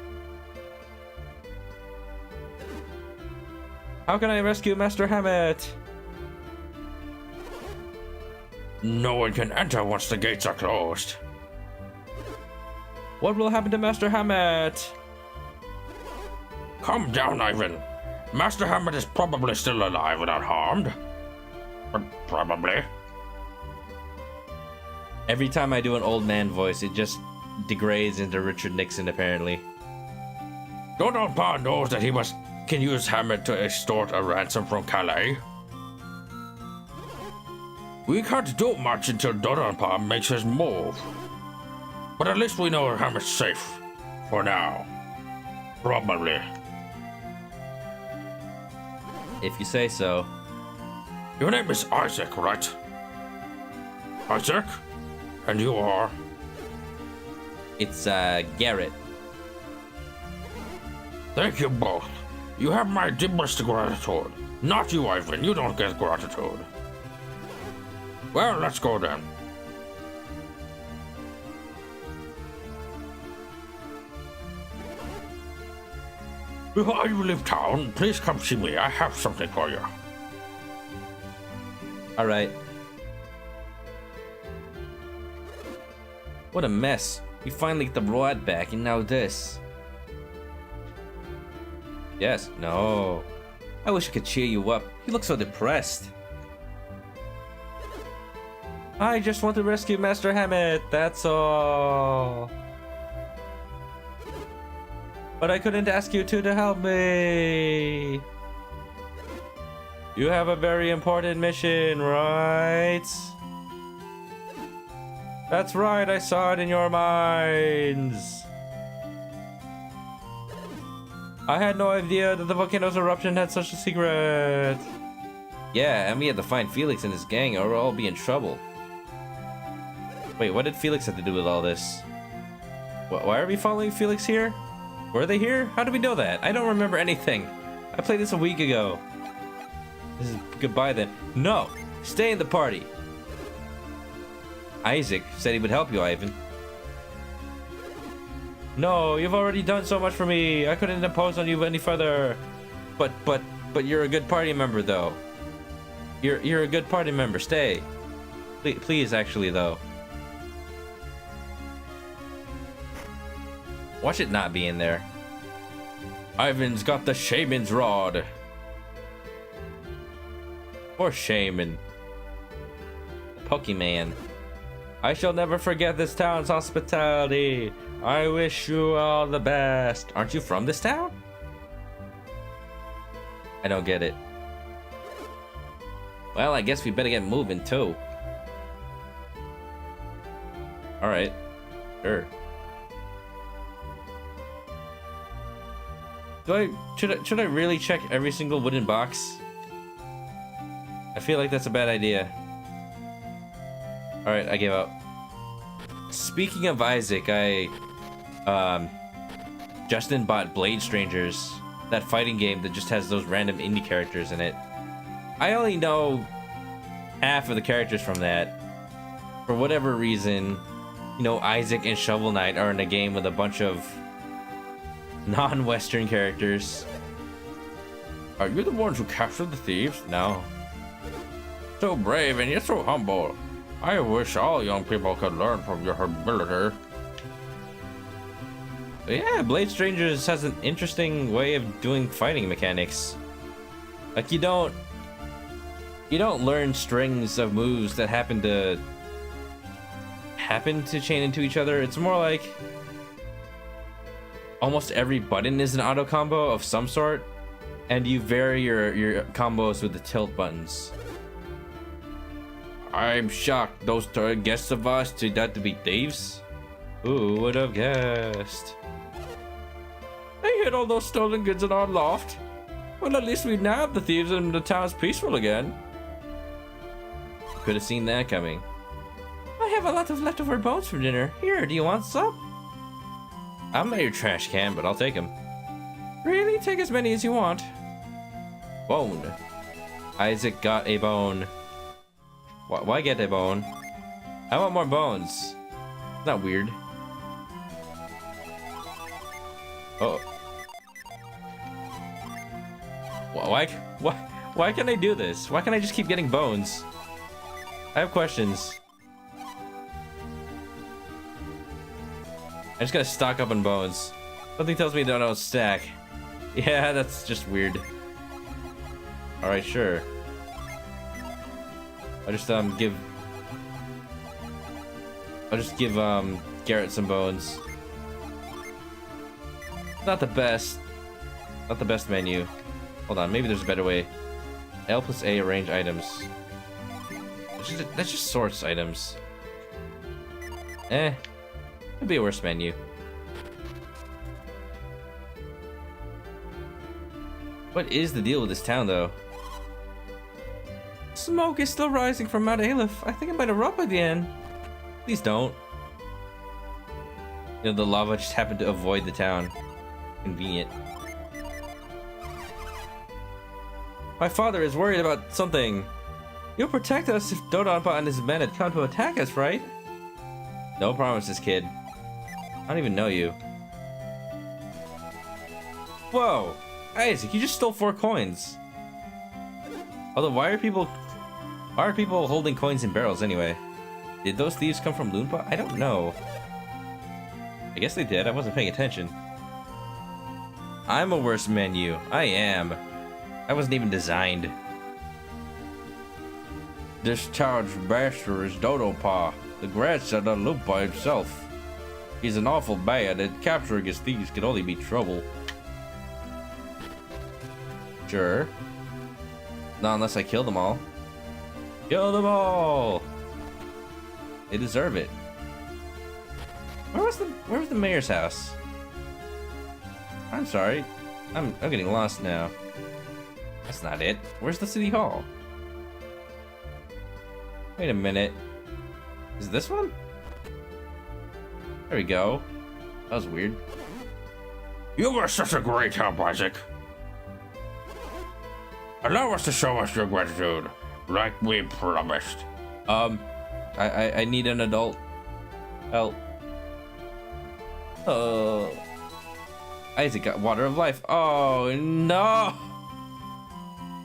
How can I rescue Master Hamet? No one can enter once the gates are closed. What will happen to Master Hamet? Calm down, Ivan. Master Hamet is probably still alive and unharmed. But probably. Every time I do an old man voice, it just degrades into Richard Nixon, apparently. Dononpa knows that he can use Hamet to extort a ransom from Calais. We can't do much until Doranpa makes his move. But at least we know Ham is safe. For now. Probably. If you say so. Your name is Isaac, right? Isaac? And you are? It's, Garet. Thank you both. You have my deepest gratitude. Not you, Ivan. You don't get gratitude. Well, let's go then. Before you leave town, please come see me. I have something for you. Alright. What a mess. We finally get the rod back, and now this. Yes, no. I wish I could cheer you up. You look so depressed. I just want to rescue Master Hammett, that's all. But I couldn't ask you two to help me. You have a very important mission, right? That's right, I saw it in your minds. I had no idea that the volcano's eruption had such a secret. Yeah, and we had to find Felix and his gang or we'll all be in trouble. Wait, what did Felix have to do with all this? Why are we following Felix here? Were they here? How do we know that? I don't remember anything. I played this a week ago. This is goodbye then. No! Stay in the party! Isaac said he would help you, Ivan. No, you've already done so much for me. I couldn't impose on you any further. But you're a good party member, though. You're a good party member. Stay. Please, actually, though. Watch it not be in there. Ivan's got the shaman's rod. Poor shaman. Pokemon. I shall never forget this town's hospitality. I wish you all the best. Aren't you from this town? I don't get it. Well, I guess we better get moving too. Alright. Sure. Should I really check every single wooden box? I feel like that's a bad idea. Alright, I gave up. Speaking of Isaac, Justin bought Blade Strangers, that fighting game that just has those random indie characters in it. I only know half of the characters from that. For whatever reason, you know, Isaac and Shovel Knight are in a game with a bunch of non-Western characters. Are you the ones who captured the thieves? No. So brave and yet so humble. I wish all young people could learn from your humility. But yeah, Blade Strangers has an interesting way of doing fighting mechanics. Like you don't learn strings of moves that happen to chain into each other. It's more like almost every button is an auto combo of some sort, and you vary your combos with the tilt buttons. I'm shocked those guests of us turned out to be thieves. Who would have guessed? I hid all those stolen goods in our loft. Well, at least we nabbed the thieves and the town's peaceful again. Could have seen that coming. I have a lot of leftover bones for dinner. Here, do you want some? I'm not your trash can, but I'll take them. Really? Take as many as you want. Bone. Isaac got a bone. Why get a bone? I want more bones. Not weird. Oh. Why can't I do this? Why can't I just keep getting bones? I have questions. I just gotta stock up on bones. Something tells me that I don't stack. Yeah, that's just weird. Alright, sure. I'll just give Garet some bones. Not the best menu. Hold on, maybe there's a better way. L plus A, arrange items. That's just source items. Could be a worse menu. What is the deal with this town, though? Smoke is still rising from Mount Aleph. I think it might erupt again. Please don't. You know, the lava just happened to avoid the town. Convenient. My father is worried about something. You'll protect us if Dodonpa and his men had come to attack us, right? No promises, kid. I don't even know you. Whoa! Isaac, you just stole 4 coins. Although, why are people holding coins in barrels anyway? Did those thieves come from Loompa? I don't know. I guess they did. I wasn't paying attention. I'm a worse menu. I am. I wasn't even designed. This town's master is Dodonpa. The grandson of Loompa himself. He's an awful bad, and capturing his thieves can only be trouble. Sure. Not unless I kill them all. Kill them all! They deserve it. Where was the mayor's house? I'm sorry. I'm getting lost now. That's not it. Where's the city hall? Wait a minute. Is it this one? There we go. That was weird. You were such a great help, Isaac. Allow us to show us your gratitude, like we promised. I need an adult help. Isaac got water of life. Oh no!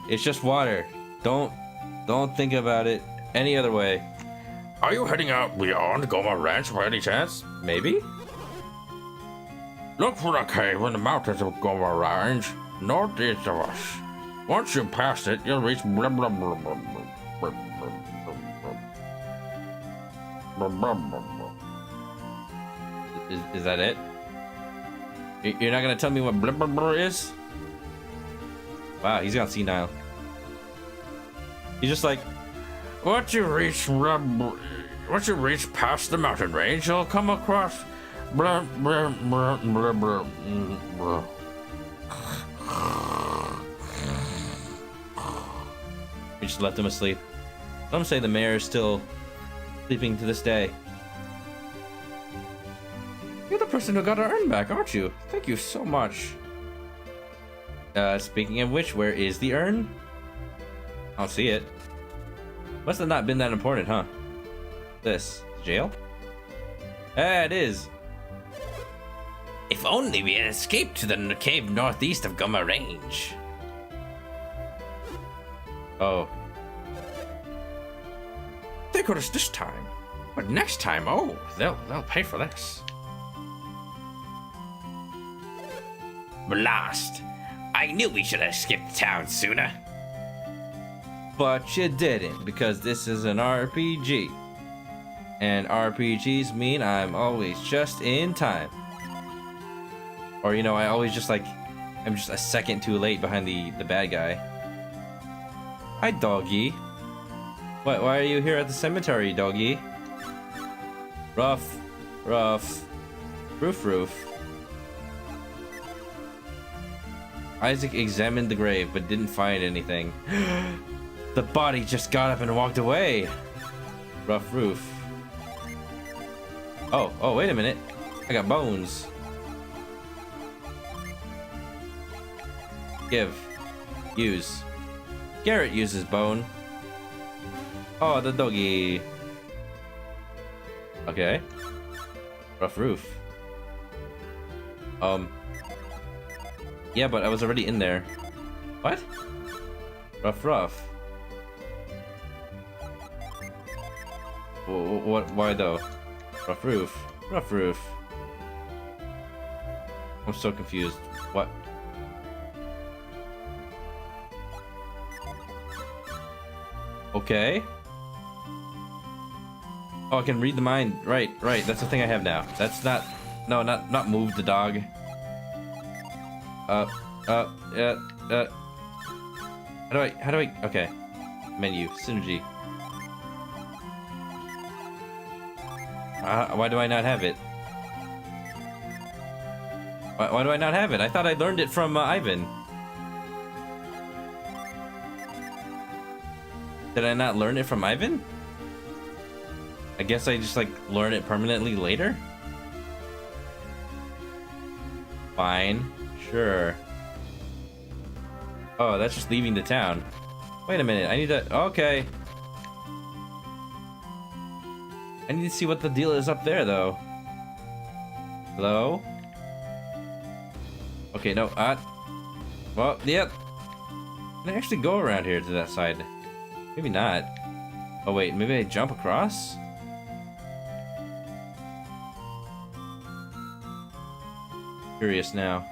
It's just water. Don't think about it any other way. Are you heading out beyond Goma Ranch by any chance? Maybe? Look for a cave in the mountains of Goma Range, northeast of us. Once you pass it, you'll reach blah blah blah blah blah blah blah. Is that it? You're not gonna tell me what blah blah blah is? Wow, he's gone senile. He's just like, Once you reach past the mountain range, you'll come across blah blah blah blah blah blah. we just left him asleep. Some say the mayor is still sleeping to this day. You're the person who got our urn back, aren't you? Thank you so much. Speaking of which, where is the urn? I don't see it. Must have not been that important, huh? This jail? Ah, it is. If only we had escaped to the cave northeast of Goma Range. Oh, They got us this time, but next time, oh, they'll pay for this. Blast! I knew we should have skipped town sooner. but you didn't, because this is an RPG. And RPGs mean I'm always just in time. Or, you know, I always just like, I'm just a second too late behind the bad guy. Hi, doggy. What, why are you here at the cemetery, doggy? Rough. Roof. Isaac examined the grave, but didn't find anything. The body just got up and walked away. Rough roof. Oh, wait a minute. I got bones. Give. Use. Garet uses bone. Oh, the doggy. Okay. Rough roof. Yeah, but I was already in there. What? Rough. What? Why though? Rough roof. I'm so confused. What? Okay. Oh, I can read the mind. Right. That's the thing I have now. That's not. No, not move the dog. Yeah. How do I? Okay. Menu. Synergy. Why do I not have it? Why do I not have it? I thought I learned it from Ivan. Did I not learn it from Ivan? I guess I just like learn it permanently later? Fine. Sure. Oh, that's just leaving the town. Wait a minute, I need to... Okay. I need to see what the deal is up there, though. Hello? Okay, no, well, yep. Can I actually go around here to that side? Maybe not. Oh, wait, maybe I jump across? Curious now.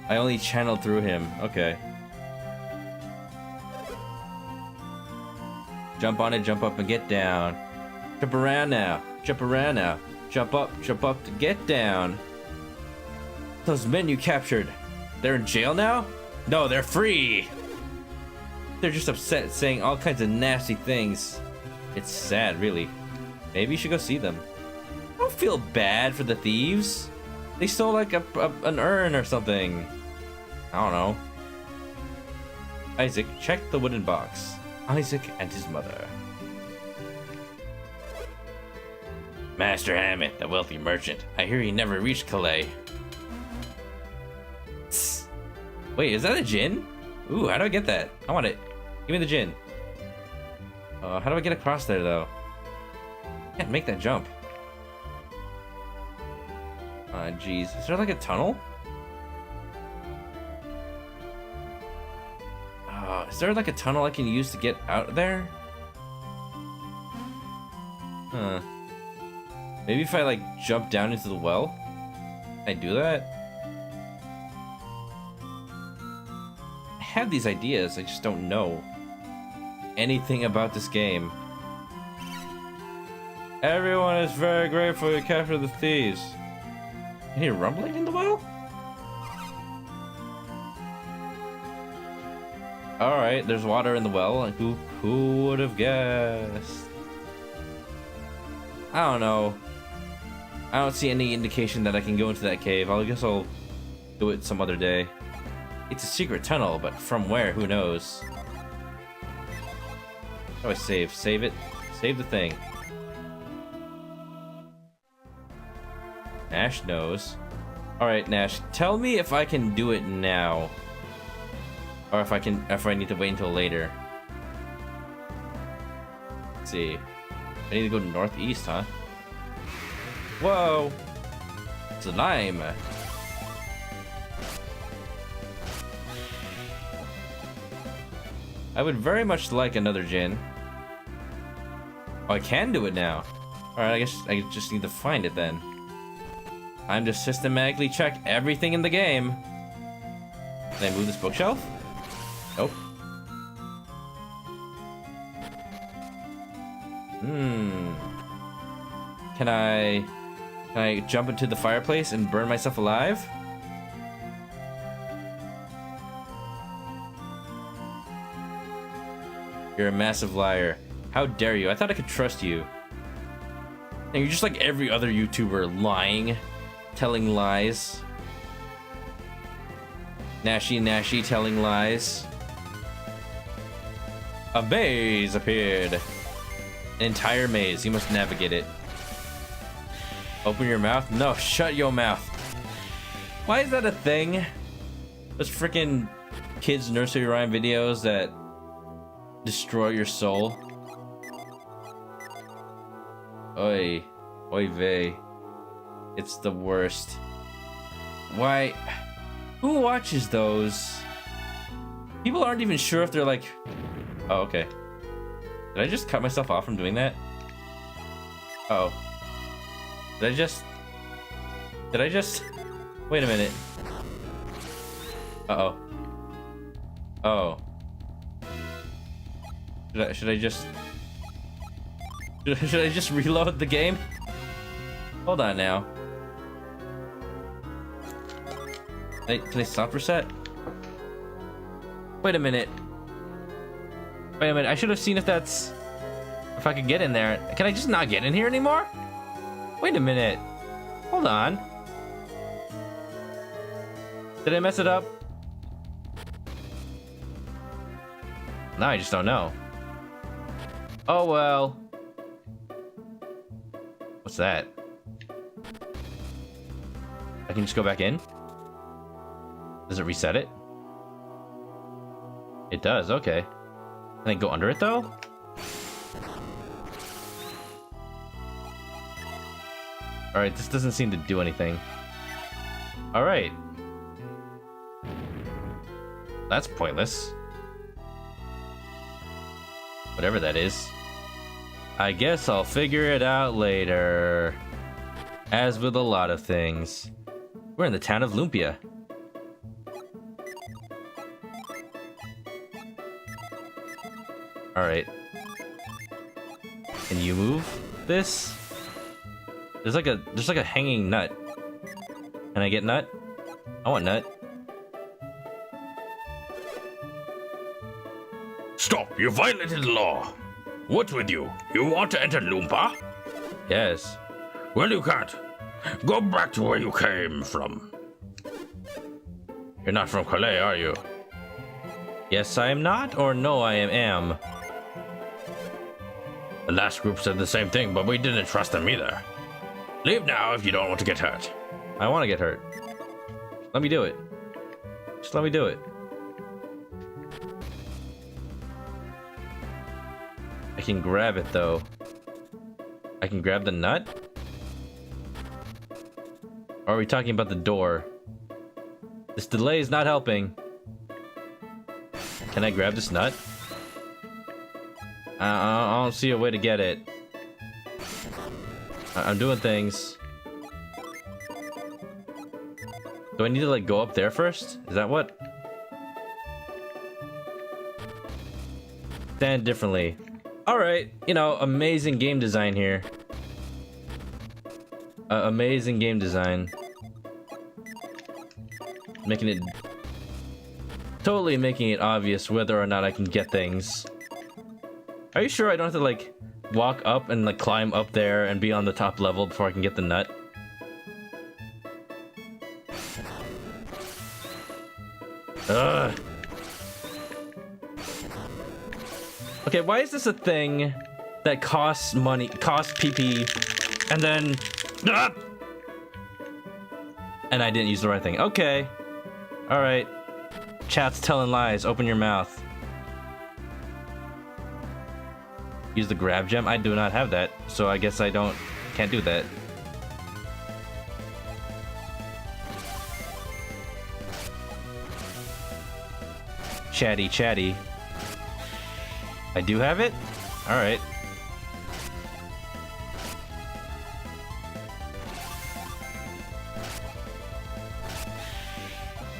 I only channeled through him. Okay. Jump on it, jump up, and get down. Jump around now. Jump around now. Jump up to get down. Those men you captured, they're in jail now? No, they're free! They're just upset, saying all kinds of nasty things. It's sad, really. Maybe you should go see them. I don't feel bad for the thieves. They stole like an urn or something. I don't know. Isaac, check the wooden box. Isaac and his mother. Master Hammett, the wealthy merchant. I hear he never reached Calais. Tss. Wait, is that a gin? Ooh, how do I get that? I want it. Give me the gin. How do I get across there, though? I can't make that jump. Jeez. Is there like a tunnel? Is there like a tunnel I can use to get out there? Huh. Maybe if I like jump down into the well? Can I do that? I have these ideas, I just don't know anything about this game. Everyone is very grateful you captured the thieves. I hear rumbling in the well? Alright, there's water in the well. Who would have guessed? I don't know. I don't see any indication that I can go into that cave. I guess I'll do it some other day. It's a secret tunnel, but from where? Who knows? How do I save? Save it? Save the thing. Nash knows. Alright, Nash, tell me if I can do it now. Or if I need to wait until later. Let's see. I need to go northeast, huh? Whoa! It's a lime! I would very much like another gin. Oh, I can do it now. Alright, I guess I just need to find it then. Time to systematically check everything in the game. Can I move this bookshelf? Nope. Can I jump into the fireplace and burn myself alive? You're a massive liar. How dare you? I thought I could trust you. And you're just like every other YouTuber, lying, telling lies. Nashy telling lies. A maze appeared. An entire maze. You must navigate it. Open your mouth? No, shut your mouth. Why is that a thing? Those freaking kids' nursery rhyme videos that destroy your soul. Oy. Oy vey. It's the worst. Why? Who watches those? People aren't even sure if they're like... Oh, okay. Did I just cut myself off from doing that? Oh. Did I just... Wait a minute. Uh-oh. Oh. Should I just reload the game? Hold on now. Can I soft reset? Wait a minute. Wait a minute, I should have seen if that's... If I could get in there. Can I just not get in here anymore? Wait a minute. Hold on. Did I mess it up? No, I just don't know. Oh well. What's that? I can just go back in? Does it reset it? It does, okay. Can I go under it though? Alright, this doesn't seem to do anything. Alright. That's pointless. Whatever that is. I guess I'll figure it out later. As with a lot of things. We're in the town of Lumpia. Alright. Can you move this? There's like a hanging nut. Can I get nut? I want nut. Stop! You violated the law. What's with you? You want to enter Loompa? Yes. Well, you can't. Go back to where you came from. You're not from Calais, are you? Yes, I am not, or no, I am. The last group said the same thing, but we didn't trust them either. Leave now if you don't want to get hurt. I want to get hurt. Let me do it. Just let me do it. I can grab it though. I can grab the nut? Or are we talking about the door? This delay is not helping. Can I grab this nut? I don't see a way to get it. I'm doing things. Do I need to like go up there first? Is that what? Stand differently. Alright, you know, amazing game design here. Amazing game design. Making it... Totally making it obvious whether or not I can get things. Are you sure I don't have to like walk up and like climb up there and be on the top level before I can get the nut? Ugh. Okay, why is this a thing that costs money, costs PP, and then... Ah! And I didn't use the right thing. Okay. Alright. Chat's telling lies. Open your mouth. Use the grab gem? I do not have that, so I guess I can't do that. Chatty, chatty. I do have it? Alright.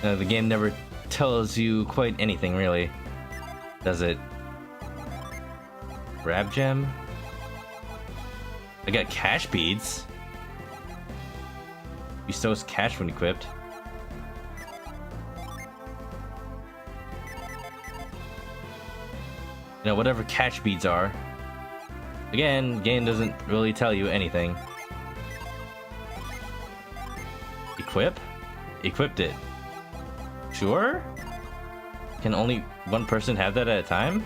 The game never tells you quite anything, really. Does it? Grab gem? I got cash beads. Bestows cash when equipped. You know, whatever cash beads are. Again, game doesn't really tell you anything. Equip? Equipped it. Sure? Can only one person have that at a time?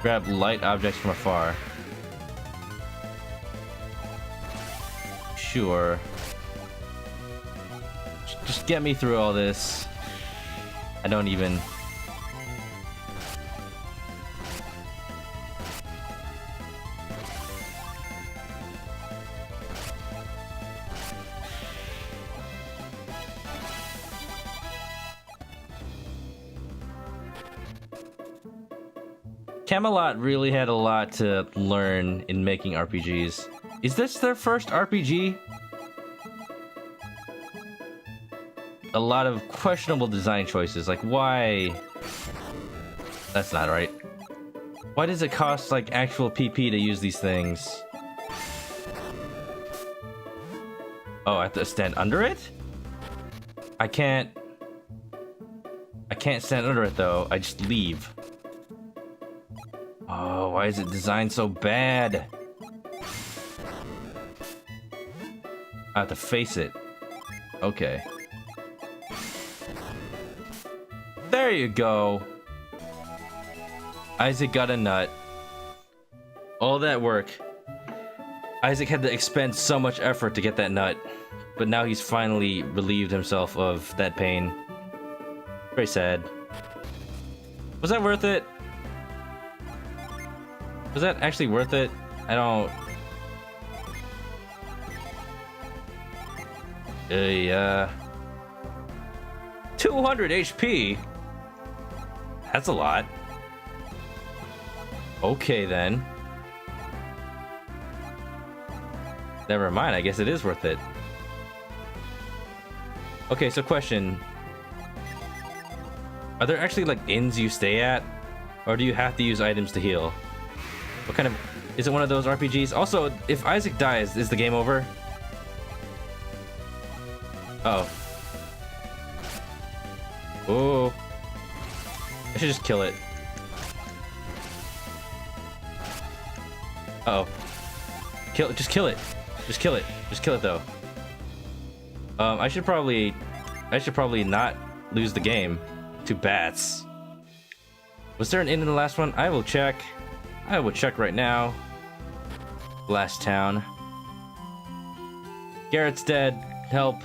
Grab light objects from afar. Sure. Just get me through all this. I don't even... Camelot really had a lot to learn in making RPGs. Is this their first RPG? A lot of questionable design choices, like why... That's not right. Why does it cost like actual PP to use these things? Oh, I have to stand under it? I can't stand under it though, I just leave. Oh, why is it designed so bad? I have to face it. Okay. There you go. Isaac got a nut. All that work. Isaac had to expend so much effort to get that nut, but now he's finally relieved himself of that pain. Very sad. Was that worth it? Was that actually worth it? I don't... 200 HP? That's a lot. Okay then. Never mind, I guess it is worth it. Okay, so question. Are there actually like inns you stay at? Or do you have to use items to heal? What kind of... Is it one of those RPGs? Also, if Isaac dies, is the game over? Uh-oh. Oh. I should just kill it. Uh-oh. Just kill it. Just kill it. Just kill it though. I should probably not lose the game to bats. Was there an inn in the last one? I will check. I will check right now. Last town. Garet's dead. Help.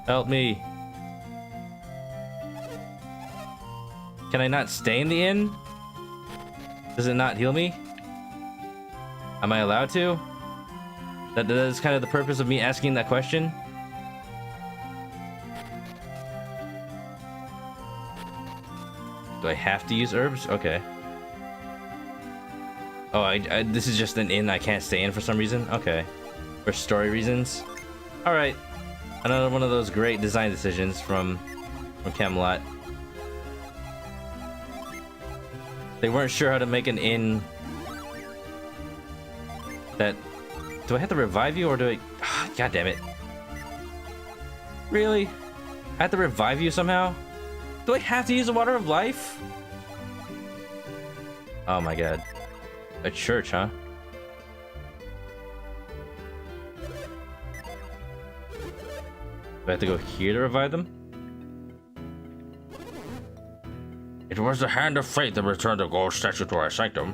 Help me. Can I not stay in the inn? Does it not heal me? Am I allowed to? That is kind of the purpose of me asking that question. Do I have to use herbs? Okay. Oh, this is just an inn I can't stay in for some reason? Okay. For story reasons? Alright. Another one of those great design decisions from Camelot. They weren't sure how to make an inn that... Do I have to revive you or do I... God damn it. Really? I have to revive you somehow? Do I have to use the water of life? Oh my god. A church, huh? Do I have to go here to revive them? It was the hand of fate that returned the gold statue to our sanctum.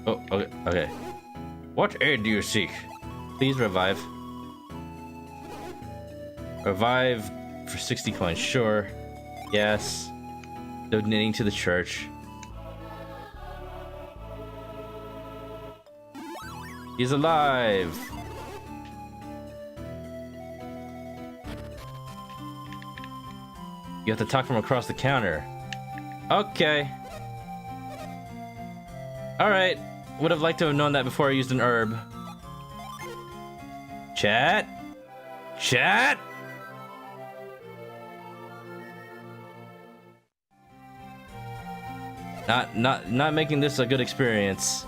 Oh, okay, okay. What aid do you seek? Please revive. Revive for 60 coins, sure. Yes. Donating to the church. He's alive! You have to talk from across the counter. Okay. Alright. Would have liked to have known that before I used an herb. Chat? Chat? Not making this a good experience.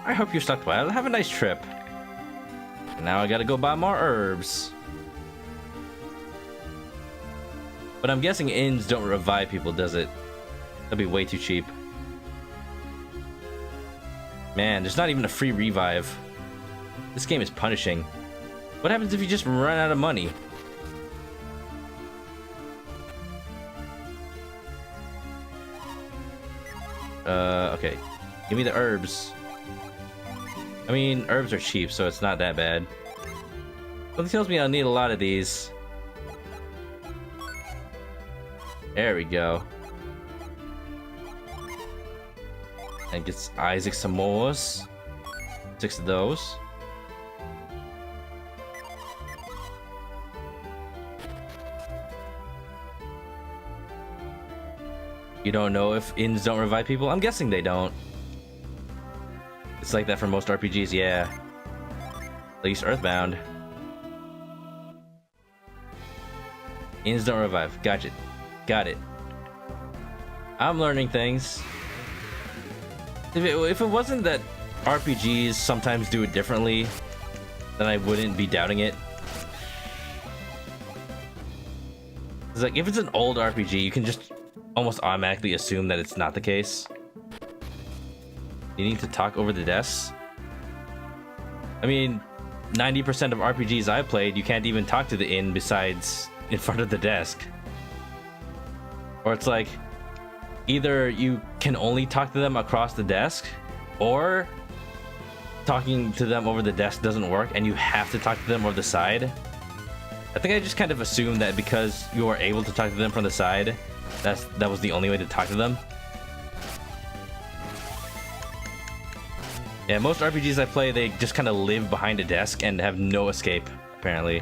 I hope you stopped by. Have a nice trip. Now I gotta go buy more herbs. But I'm guessing inns don't revive people, does it? That'd be way too cheap. Man, there's not even a free revive. This game is punishing. What happens if you just run out of money? Okay. Give me the herbs. I mean, herbs are cheap, so it's not that bad. But it tells me I'll need a lot of these. There we go. And gets Isaac some more. 6 of those. You don't know if inns don't revive people? I'm guessing they don't. It's like that for most RPGs, yeah. At least Earthbound. Inns don't revive. Gotcha. Got it. I'm learning things. If it wasn't that RPGs sometimes do it differently, then I wouldn't be doubting it. It's like, if it's an old RPG, you can just almost automatically assume that it's not the case. You need to talk over the desks. I mean, 90% of RPGs I've played, you can't even talk to the inn besides in front of the desk. Or it's like, either you can only talk to them across the desk, or talking to them over the desk doesn't work and you have to talk to them over the side. I think I just kind of assumed that because you were able to talk to them from the side, that was the only way to talk to them. Yeah, most RPGs I play, they just kind of live behind a desk and have no escape, apparently.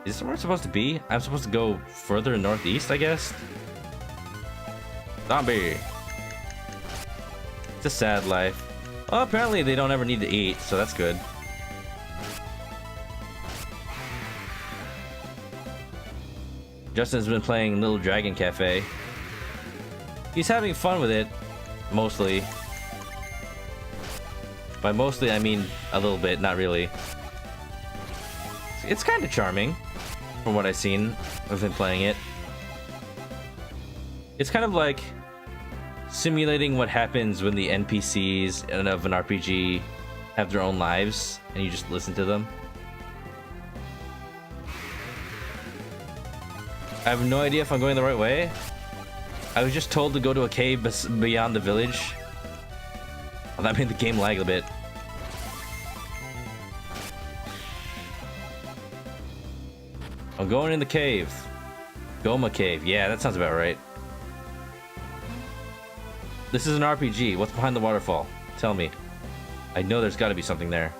Is this where I'm supposed to be? I'm supposed to go further northeast, I guess? Zombie! It's a sad life. Well, apparently they don't ever need to eat, so that's good. Justin's been playing Little Dragon Cafe. He's having fun with it, mostly. By mostly, I mean a little bit, not really. It's kind of charming, from what I've seen. I've been playing it. It's kind of like simulating what happens when the NPCs of an RPG have their own lives, and you just listen to them. I have no idea if I'm going the right way. I was just told to go to a cave beyond the village. Well, that made the game lag a bit. I'm going in the cave. Goma Cave. Yeah, that sounds about right. This is an RPG. What's behind the waterfall? Tell me. I know there's got to be something there.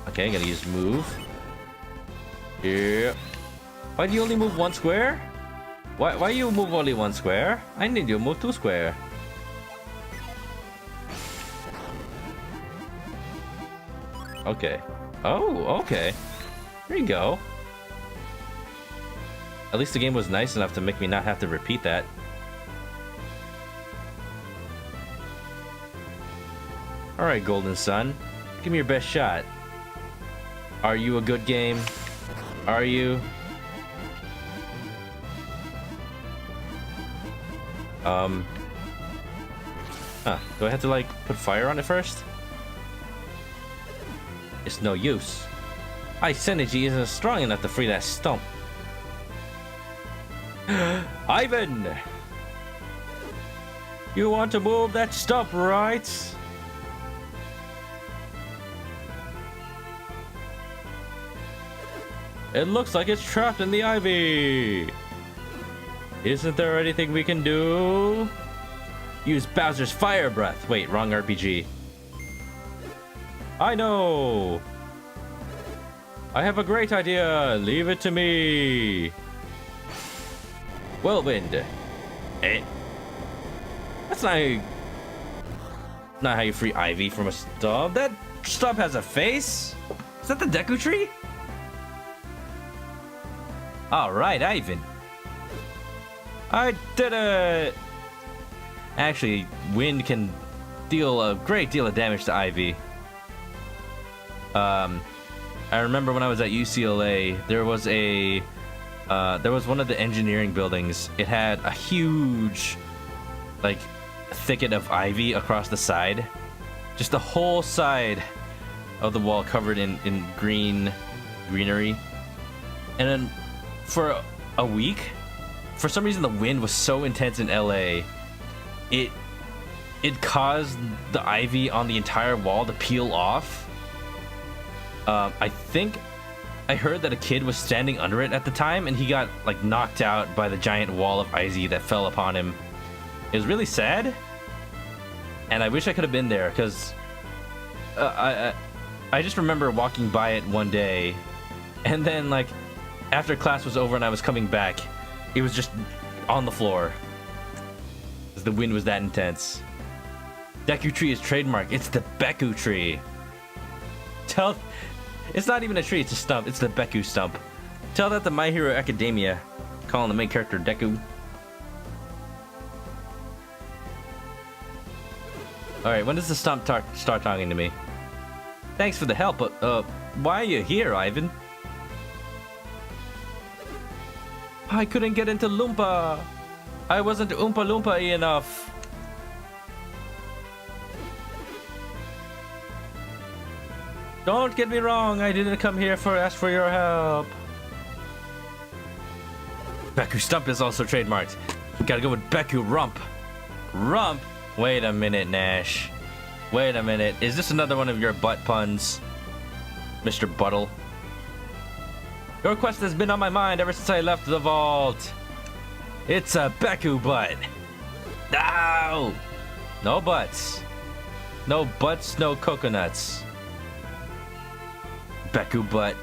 Okay, I'm gonna use move. Yeah. Why do you only move one square? Why you move only one square? I need you to move two square. Okay. Oh, okay. Here you go. At least the game was nice enough to make me not have to repeat that. Alright, Golden Sun. Give me your best shot. Are you a good game? Are you? Do I have to, like, put fire on it first? It's no use. Ice energy isn't strong enough to free that stump. Ivan! You want to move that stump, right? It looks like it's trapped in the ivy. Isn't there anything we can do? Use Bowser's fire breath. Wait, wrong RPG. I know. I have a great idea. Leave it to me. Whirlwind. Eh? That's not how you free Ivy from a stump. That stump has a face. Is that the Deku Tree? All right, Ivan. I did it. Actually, wind can deal a great deal of damage to Ivy. I remember when I was at UCLA, there was one of the engineering buildings. It had a huge, like, thicket of ivy across the side. Just the whole side of the wall covered in greenery. And then for a week, for some reason the wind was so intense in LA, it caused the ivy on the entire wall to peel off. I think I heard that a kid was standing under it at the time, and he got, like, knocked out by the giant wall of ivy that fell upon him. It was really sad, and I wish I could have been there, because I just remember walking by it one day, and then, like, after class was over and I was coming back, it was just on the floor, because the wind was that intense. Deku Tree is trademark. It's the Beku Tree. It's not even a tree, it's a stump. It's the Beku stump. Tell that to My Hero Academia, calling the main character Deku. Alright, when does the stump start talking to me? Thanks for the help, but, why are you here, Ivan? I couldn't get into Loompa. I wasn't Oompa Loompa enough. Don't get me wrong, I didn't come here for ask for your help. Beku Stump is also trademarked. Gotta go with Beku Rump. Rump? Wait a minute, Nash. Wait a minute. Is this another one of your butt puns, Mr. Buttle? Your quest has been on my mind ever since I left the vault. It's a Beku butt. No! No butts. No butts, no coconuts. Beku butt.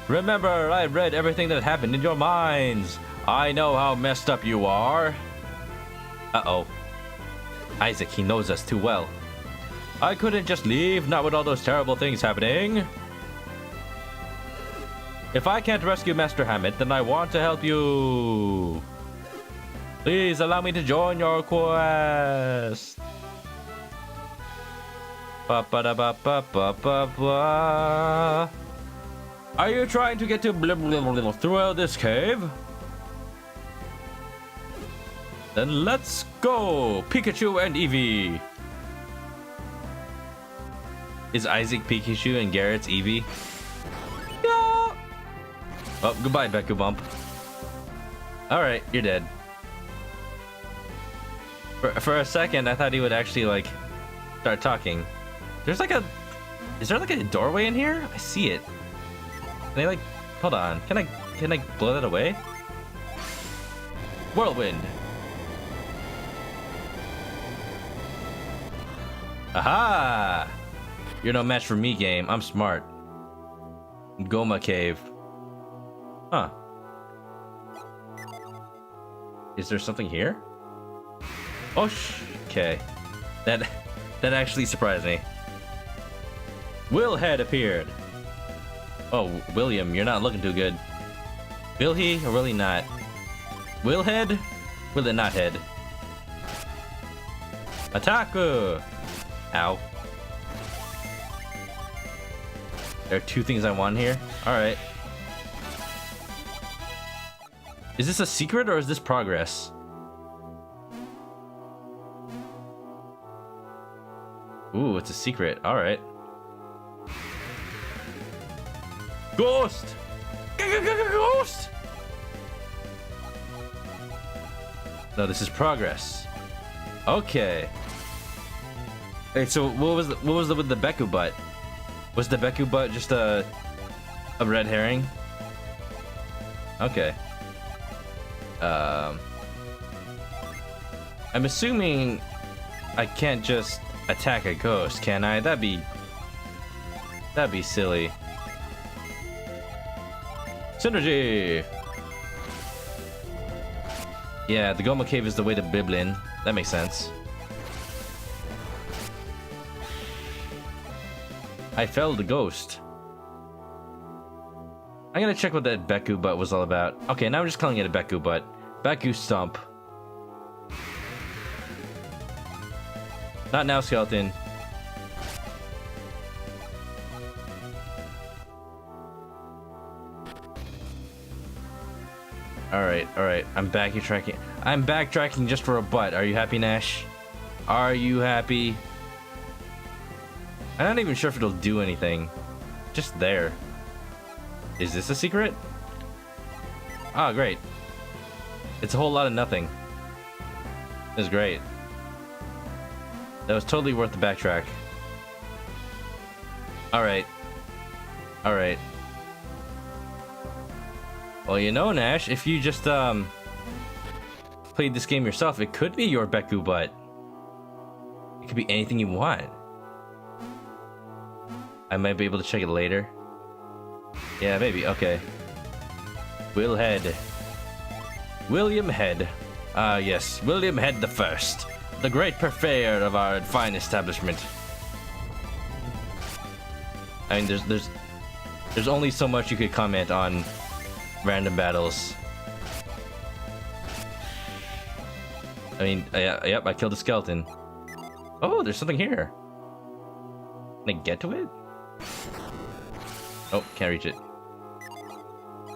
Remember, I read everything that happened in your minds. I know how messed up you are. Uh-oh. Isaac, he knows us too well. I couldn't just leave, not with all those terrible things happening. If I can't rescue Master Hammett, then I want to help you. Please allow me to join your quest. Ba-ba-da-ba-ba-ba-ba-ba. Are you trying to get to through this cave? Then let's go, Pikachu and Eevee. Is Isaac Pikachu and Garet's Eevee? Yeah. Oh, goodbye, Beku Bump. Alright, you're dead. For a second, I thought he would actually, like, start talking. There's like a... Is there like a doorway in here? I see it. Can I, like... Hold on. Can I blow that away? Whirlwind. Aha! You're no match for me, game. I'm smart. Goma Cave. Huh. Is there something here? Oh, okay. That actually surprised me. Willhead appeared. Oh, William, you're not looking too good. Will he or will he not? Willhead? Will it not head? Attack! Ow. There are two things I want here. Alright. Is this a secret or is this progress? Ooh, it's a secret. Alright. Ghost! Ghost! No, this is progress. Okay. Wait, so what was with the Beku butt? Was the Beku butt just a red herring? Okay. I'm assuming I can't just attack a ghost, can I? That'd be silly. Synergy! Yeah, the Goma Cave is the way to Biblin. That makes sense. I felled the ghost. I'm gonna check what that Beku butt was all about. Okay, now I'm just calling it a Beku butt. Beku Stump. Not now, Skeleton. Alright. I'm backtracking. I'm backtracking just for a butt. Are you happy, Nash? Are you happy? I'm not even sure if it'll do anything. Just there. Is this a secret? Oh, great. It's a whole lot of nothing. This is great. That was totally worth the backtrack. Alright. Well, you know, Nash, if you just, played this game yourself, it could be your Beku butt. It could be anything you want. I might be able to check it later. Yeah, maybe. Okay. William Head. Ah, yes. William Head the First. The great purveyor of our fine establishment. I mean, there's only so much you could comment on random battles. I mean, yep, I killed a skeleton. Oh, there's something here. Can I get to it? Oh, can't reach it.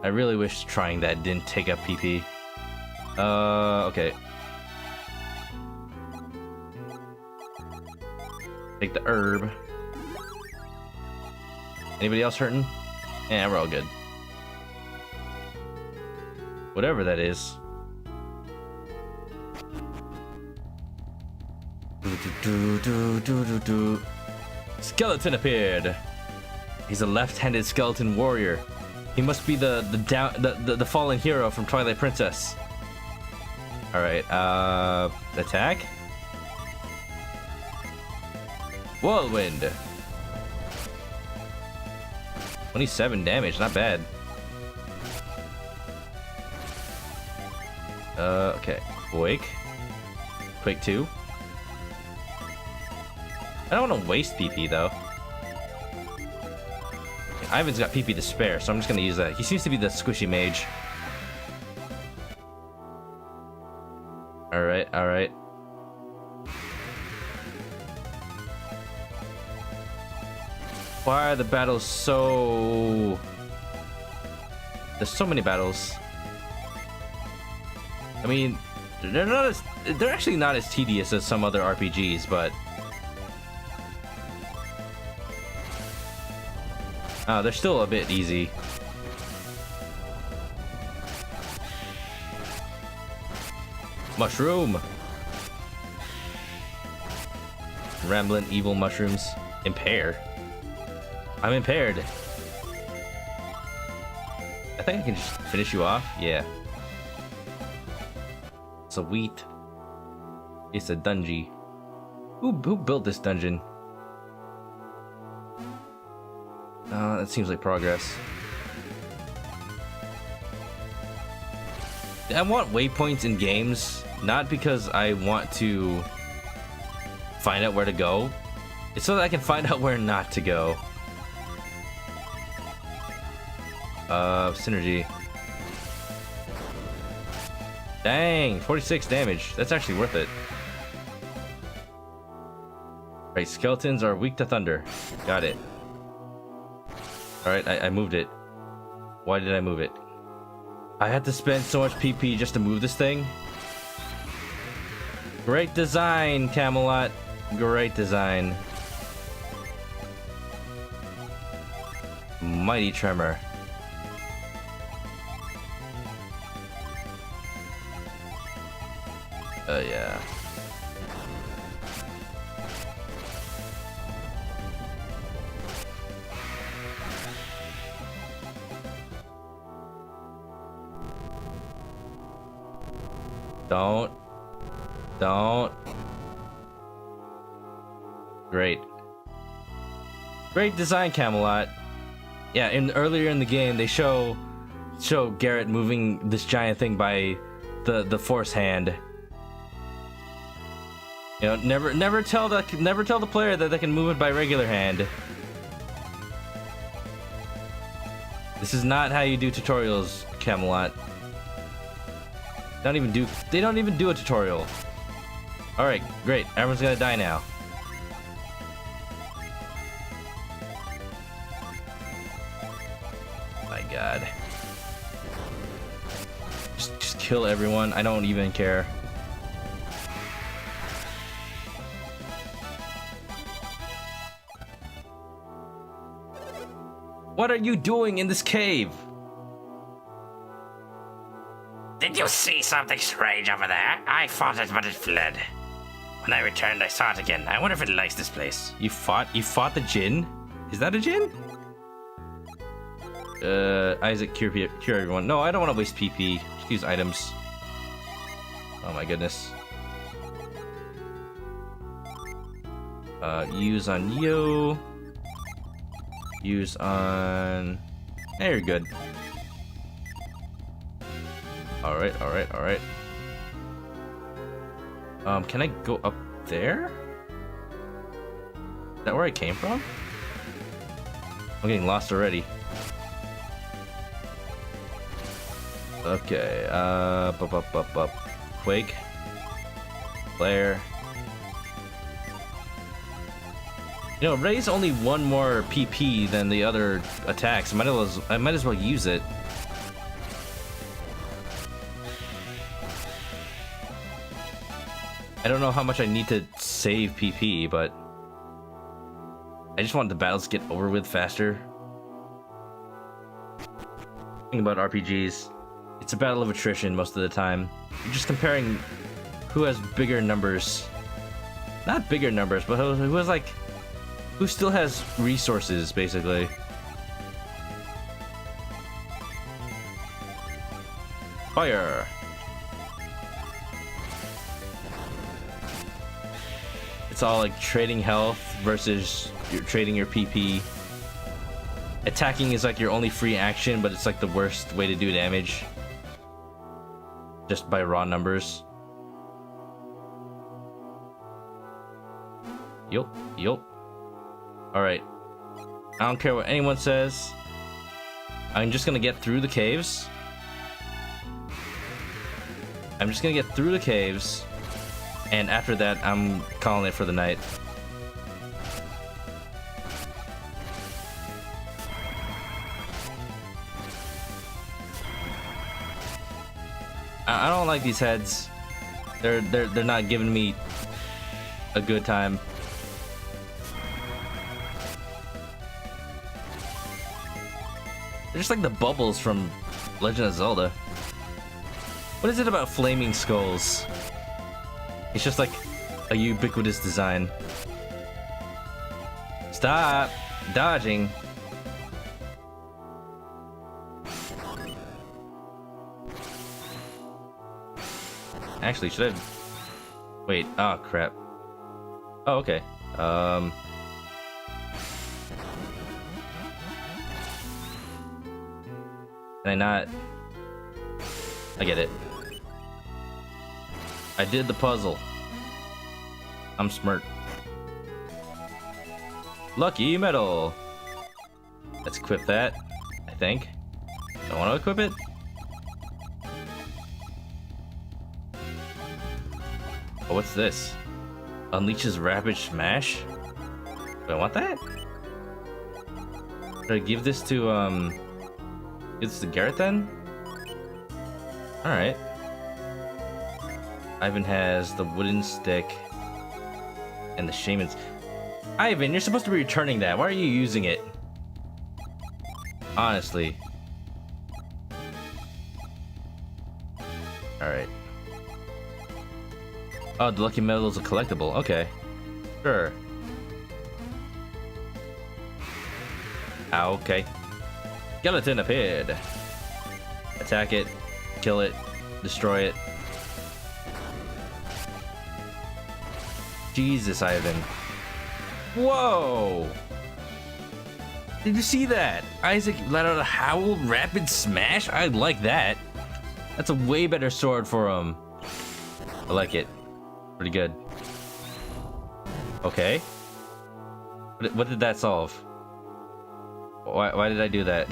I really wish trying that didn't take up PP. Okay. Take the herb. Anybody else hurting? Yeah, we're all good. Whatever that is. Skeleton appeared. He's a left-handed skeleton warrior. He must be the fallen hero from Twilight Princess. All right. Attack. Whirlwind. 27 damage, not bad. Okay. Quake. Quake 2. I don't want to waste PP though. Ivan's got PP to spare, so I'm just gonna use that. He seems to be the squishy mage. Alright, alright. Why are the battles so... There's so many battles. I mean, they're actually not as tedious as some other RPGs, but... they're still a bit easy. Mushroom! Rambling evil mushrooms. Impaired. I'm impaired. I think I can just finish you off. Yeah. Sweet. It's a dungeon. Who built this dungeon? That seems like progress. I want waypoints in games, not because I want to find out where to go. It's so that I can find out where not to go. Synergy. Dang, 46 damage. That's actually worth it. Right, skeletons are weak to thunder. Got it. Alright, I moved it. Why did I move it? I had to spend so much PP just to move this thing. Great design, Camelot. Great design. Mighty Tremor. Yeah. Don't. Great. Great design, Camelot. Yeah, earlier in the game, they show Garet moving this giant thing by the force hand. You know, never tell the player that they can move it by regular hand. This is not how you do tutorials, Camelot. They don't even do a tutorial. Alright, great. Everyone's gonna die now. My god. Just kill everyone. I don't even care. What are you doing in this cave? Did you see something strange over there? I fought it, but it fled. When I returned, I saw it again. I wonder if it likes this place. You fought the Djinn? Is that a Djinn? Isaac, cure everyone. No, I don't want to waste PP. Just use items. Oh my goodness. Use on you. Use on... There, you're good. Alright. Can I go up there? Is that where I came from? I'm getting lost already. Okay, Quake. Flare. You know, Ray's only one more PP than the other attacks. I might as well use it. I don't know how much I need to save PP, but I just want the battles to get over with faster. Thing about RPGs, it's a battle of attrition most of the time. You're just comparing who has bigger numbers. Not bigger numbers, but who has like... who still has resources, basically. Fire! It's all like trading health versus you're trading your PP. Attacking is like your only free action, but it's like the worst way to do damage. Just by raw numbers. Yup, yup. Alright. I don't care what anyone says. I'm just gonna get through the caves. I'm just gonna get through the caves. And after that, I'm calling it for the night. I don't like these heads. They're not giving me a good time. They're just like the bubbles from Legend of Zelda. What is it about flaming skulls? It's just like a ubiquitous design. Stop dodging. Actually, should I... wait, oh crap. Oh, okay. Can I not... I get it. I did the puzzle. I'm smart. Lucky medal. Let's equip that, I think. Don't want to equip it? Oh, what's this? Unleashes rapid smash? Do I want that? Should I give this to, give this to Garet then? Alright. Ivan has the wooden stick and the shaman's... Ivan, you're supposed to be returning that. Why are you using it? Honestly. Alright. Oh, the lucky medal is a collectible. Okay. Sure. Okay. Skeleton appeared. Attack it. Kill it. Destroy it. Jesus, Ivan. Whoa! Did you see that? Isaac let out a howl rapid smash? I like that. That's a way better sword for him. I like it. Pretty good. Okay. What did that solve? Why did I do that?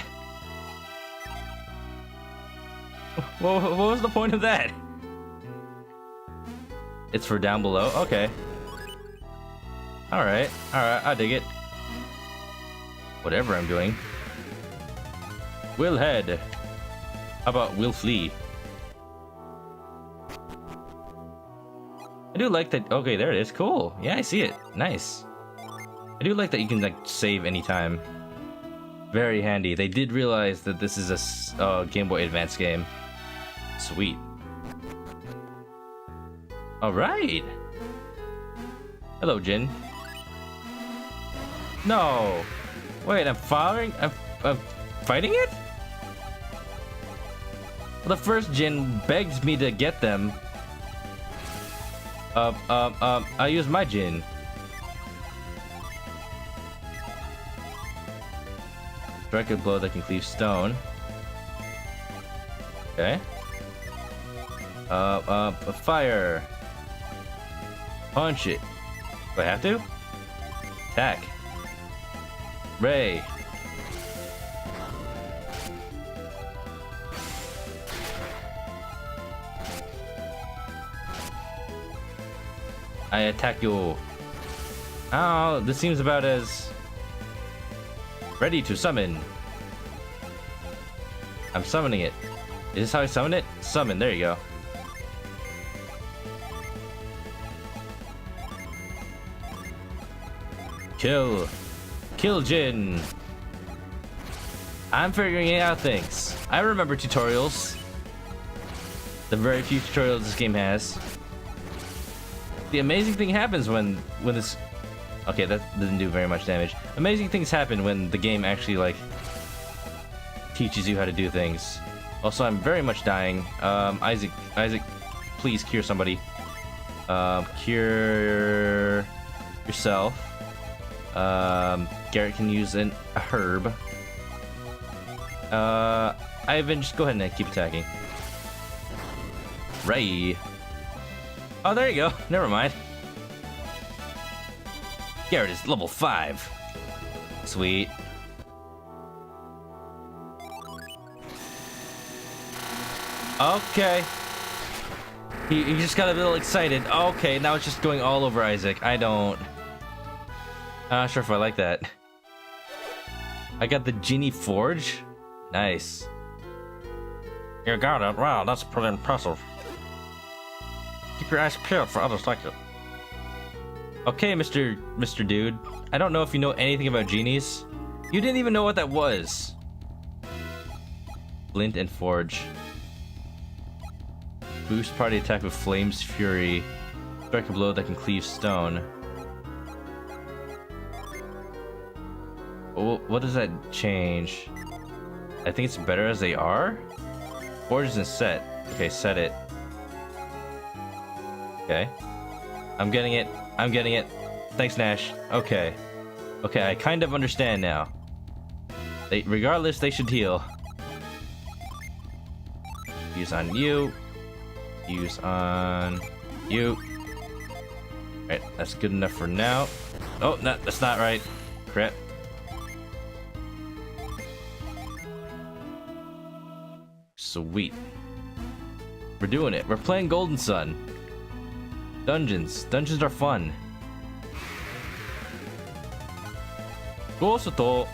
What was the point of that? It's for down below? Okay. Alright, I dig it. Whatever I'm doing. We'll head. How about we'll flee? I do like that. Okay, there it is. Cool. Yeah, I see it. Nice. I do like that you can like save anytime. Very handy. They did realize that this is a Game Boy Advance game. Sweet. All right. Hello, Jin. No. Wait, I'm firing. I'm fighting it. Well, the first Jin begged me to get them. I use my Jin. Strike a blow that can cleave stone. Okay. Fire. Punch it. Do I have to? Attack. Ray. I attack you. Oh, this seems about as ready to summon. I'm summoning it. Is this how I summon it? Summon, there you go. Kill Jin. I'm figuring out things. I remember tutorials. The very few tutorials this game has. The amazing thing happens when this... Okay, that didn't do very much damage. Amazing things happen when the game actually, like, teaches you how to do things. Also, I'm very much dying. Isaac, please cure somebody. Cure yourself. Garet can use a herb. Ivan, just go ahead and keep attacking. Ray. Oh, there you go. Never mind. Garet is level 5. Sweet. Okay. He just got a little excited. Okay, now it's just going all over Isaac. I'm not sure if I like that. I got the Genie Forge. Nice. You got it. Wow, that's pretty impressive. Keep your eyes peeled for others like it. Okay, Mr. Dude. I don't know if you know anything about genies. You didn't even know what that was. Flint and Forge. Boost party attack with Flame's Fury. Strike a blow that can cleave stone. Oh, what does that change? I think it's better as they are? Forge isn't set. Okay, set it. Okay. I'm getting it. Thanks, Nash. Okay. Okay, I kind of understand now. Regardless, they should heal. Use on you. Use on you. Alright, that's good enough for now. Oh, no, that's not right. Crap. Sweet. We're doing it. We're playing Golden Sun. Dungeons. Dungeons are fun. Gosoto.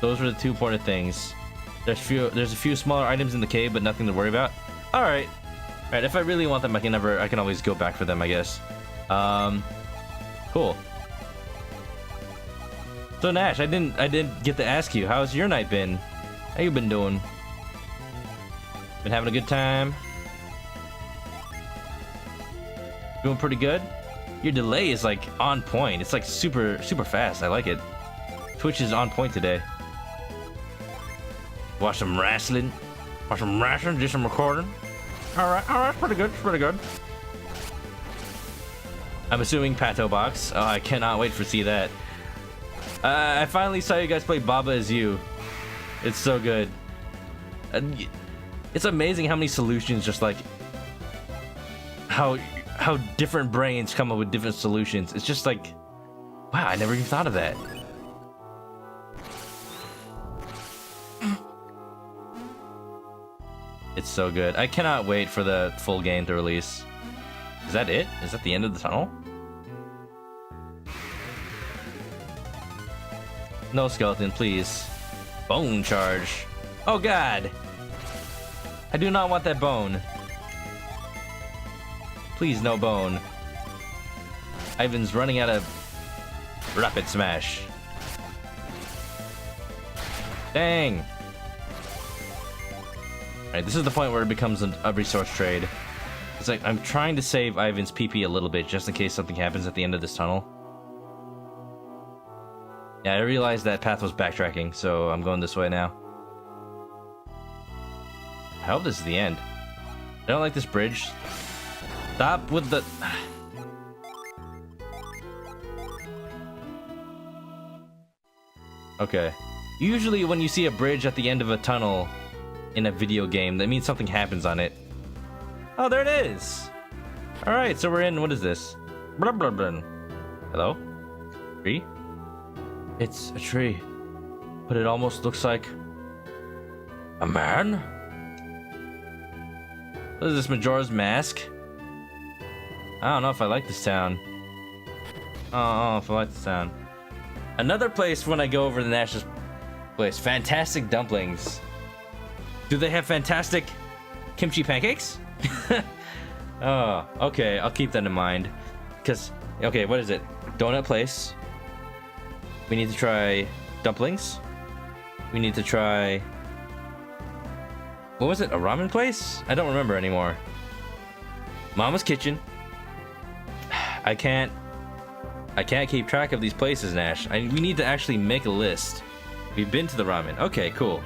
Those were the 2 important things. There's a few smaller items in the cave, but nothing to worry about. Alright. Alright, if I really want them, I can always go back for them, I guess. Cool. So Nash, I didn't get to ask you, how's your night been? How you been doing? Been having a good time? Doing pretty good? Your delay is like on point. It's like super fast. I like it. Twitch is on point today. Watch some wrestling. Do some recording. Alright, pretty good. I'm assuming Pato Box. Oh, I cannot wait to see that. I finally saw you guys play Baba Is You. It's so good. It's amazing how many solutions, just like how different brains come up with different solutions. It's just like, wow, I never even thought of that. It's so good. I cannot wait for the full game to release. Is that it? Is that the end of the tunnel? No skeleton, please. Bone charge. Oh god! I do not want that bone. Please, no bone. Ivan's running out of rapid smash. Dang! Alright, this is the point where it becomes a resource trade. It's like, I'm trying to save Ivan's PP a little bit, just in case something happens at the end of this tunnel. Yeah, I realized that path was backtracking, so I'm going this way now. I hope this is the end. I don't like this bridge. Stop with the... Okay. Usually when you see a bridge at the end of a tunnel in a video game, that means something happens on it. Oh, there it is! Alright, so we're in... What is this? Blah, blah, blah. Hello? Tree? It's a tree. But it almost looks like... a man? What is this, Majora's Mask? I don't know if I like this town. I don't know if I like this town. Another place when I go over to Nash's place. Fantastic dumplings. Do they have fantastic kimchi pancakes? Oh, okay, I'll keep that in mind. Because, okay, what is it? Donut place. We need to try dumplings. We need to try... What was it? A ramen place? I don't remember anymore. Mama's Kitchen. I can't keep track of these places, Nash. We need to actually make a list. We've been to the ramen. Okay, cool.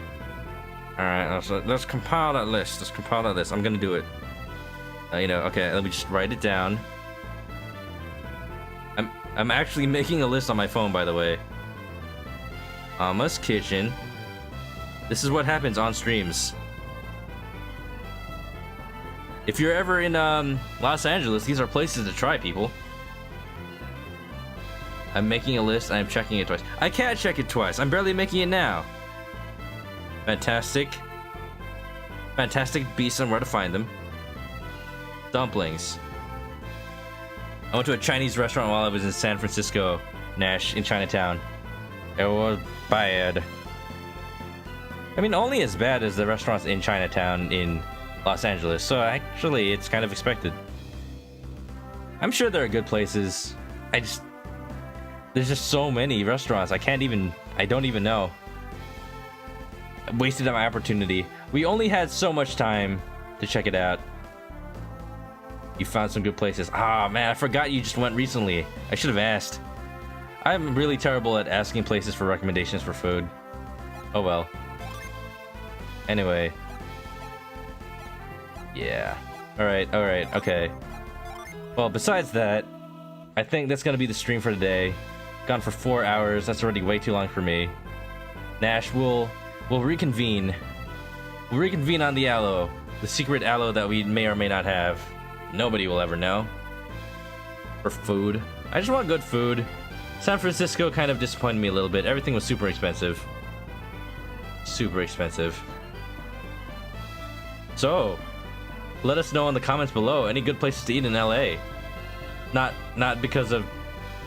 Alright, let's compile that list. I'm gonna do it. Okay, let me just write it down. I'm actually making a list on my phone, by the way. Mama's Kitchen. This is what happens on streams. If you're ever in Los Angeles, these are places to try, people. I'm making a list, I'm checking it twice. I can't check it twice, I'm barely making it now. Fantastic. Fantastic beasts and where to find them. Dumplings. I went to a Chinese restaurant while I was in San Francisco, Nash, in Chinatown. It was bad. I mean, only as bad as the restaurants in Chinatown in Los Angeles, so actually it's kind of expected. I'm sure there are good places. There's just so many restaurants. I don't even know. I wasted my opportunity. We only had so much time to check it out. You found some good places. Ah, man, I forgot you just went recently. I should have asked. I'm really terrible at asking places for recommendations for food. Oh well. Anyway. Yeah. Alright, okay. Well, besides that, I think that's gonna be the stream for today. Gone for 4 hours. That's already way too long for me. Nash, we'll reconvene. We'll reconvene on the aloe. The secret aloe that we may or may not have. Nobody will ever know. For food. I just want good food. San Francisco kind of disappointed me a little bit. Everything was super expensive. Super expensive. So, let us know in the comments below any good places to eat in LA. Not because of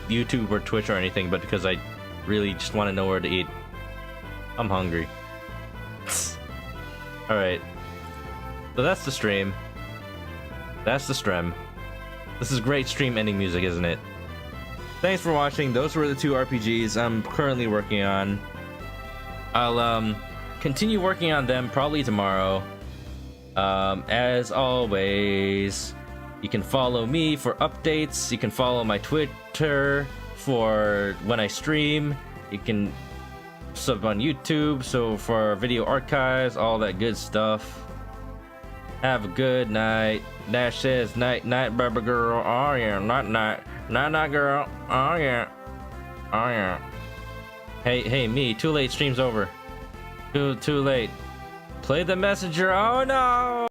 YouTube or Twitch or anything, but because I really just want to know where to eat. I'm hungry. Alright. So that's the stream. That's the stream. This is great stream ending music, isn't it? Thanks for watching. Those were the 2 RPGs I'm currently working on. I'll continue working on them probably tomorrow. As always, you can follow me for updates. You can follow my Twitter for when I stream. You can sub on YouTube, so for video archives, all that good stuff. Have a good night. Nash says night, night, baby girl. Oh yeah, night, night, night, night, girl. Oh yeah, oh yeah. Hey, me. Too late. Stream's over. Too late. Play the messenger. Oh no.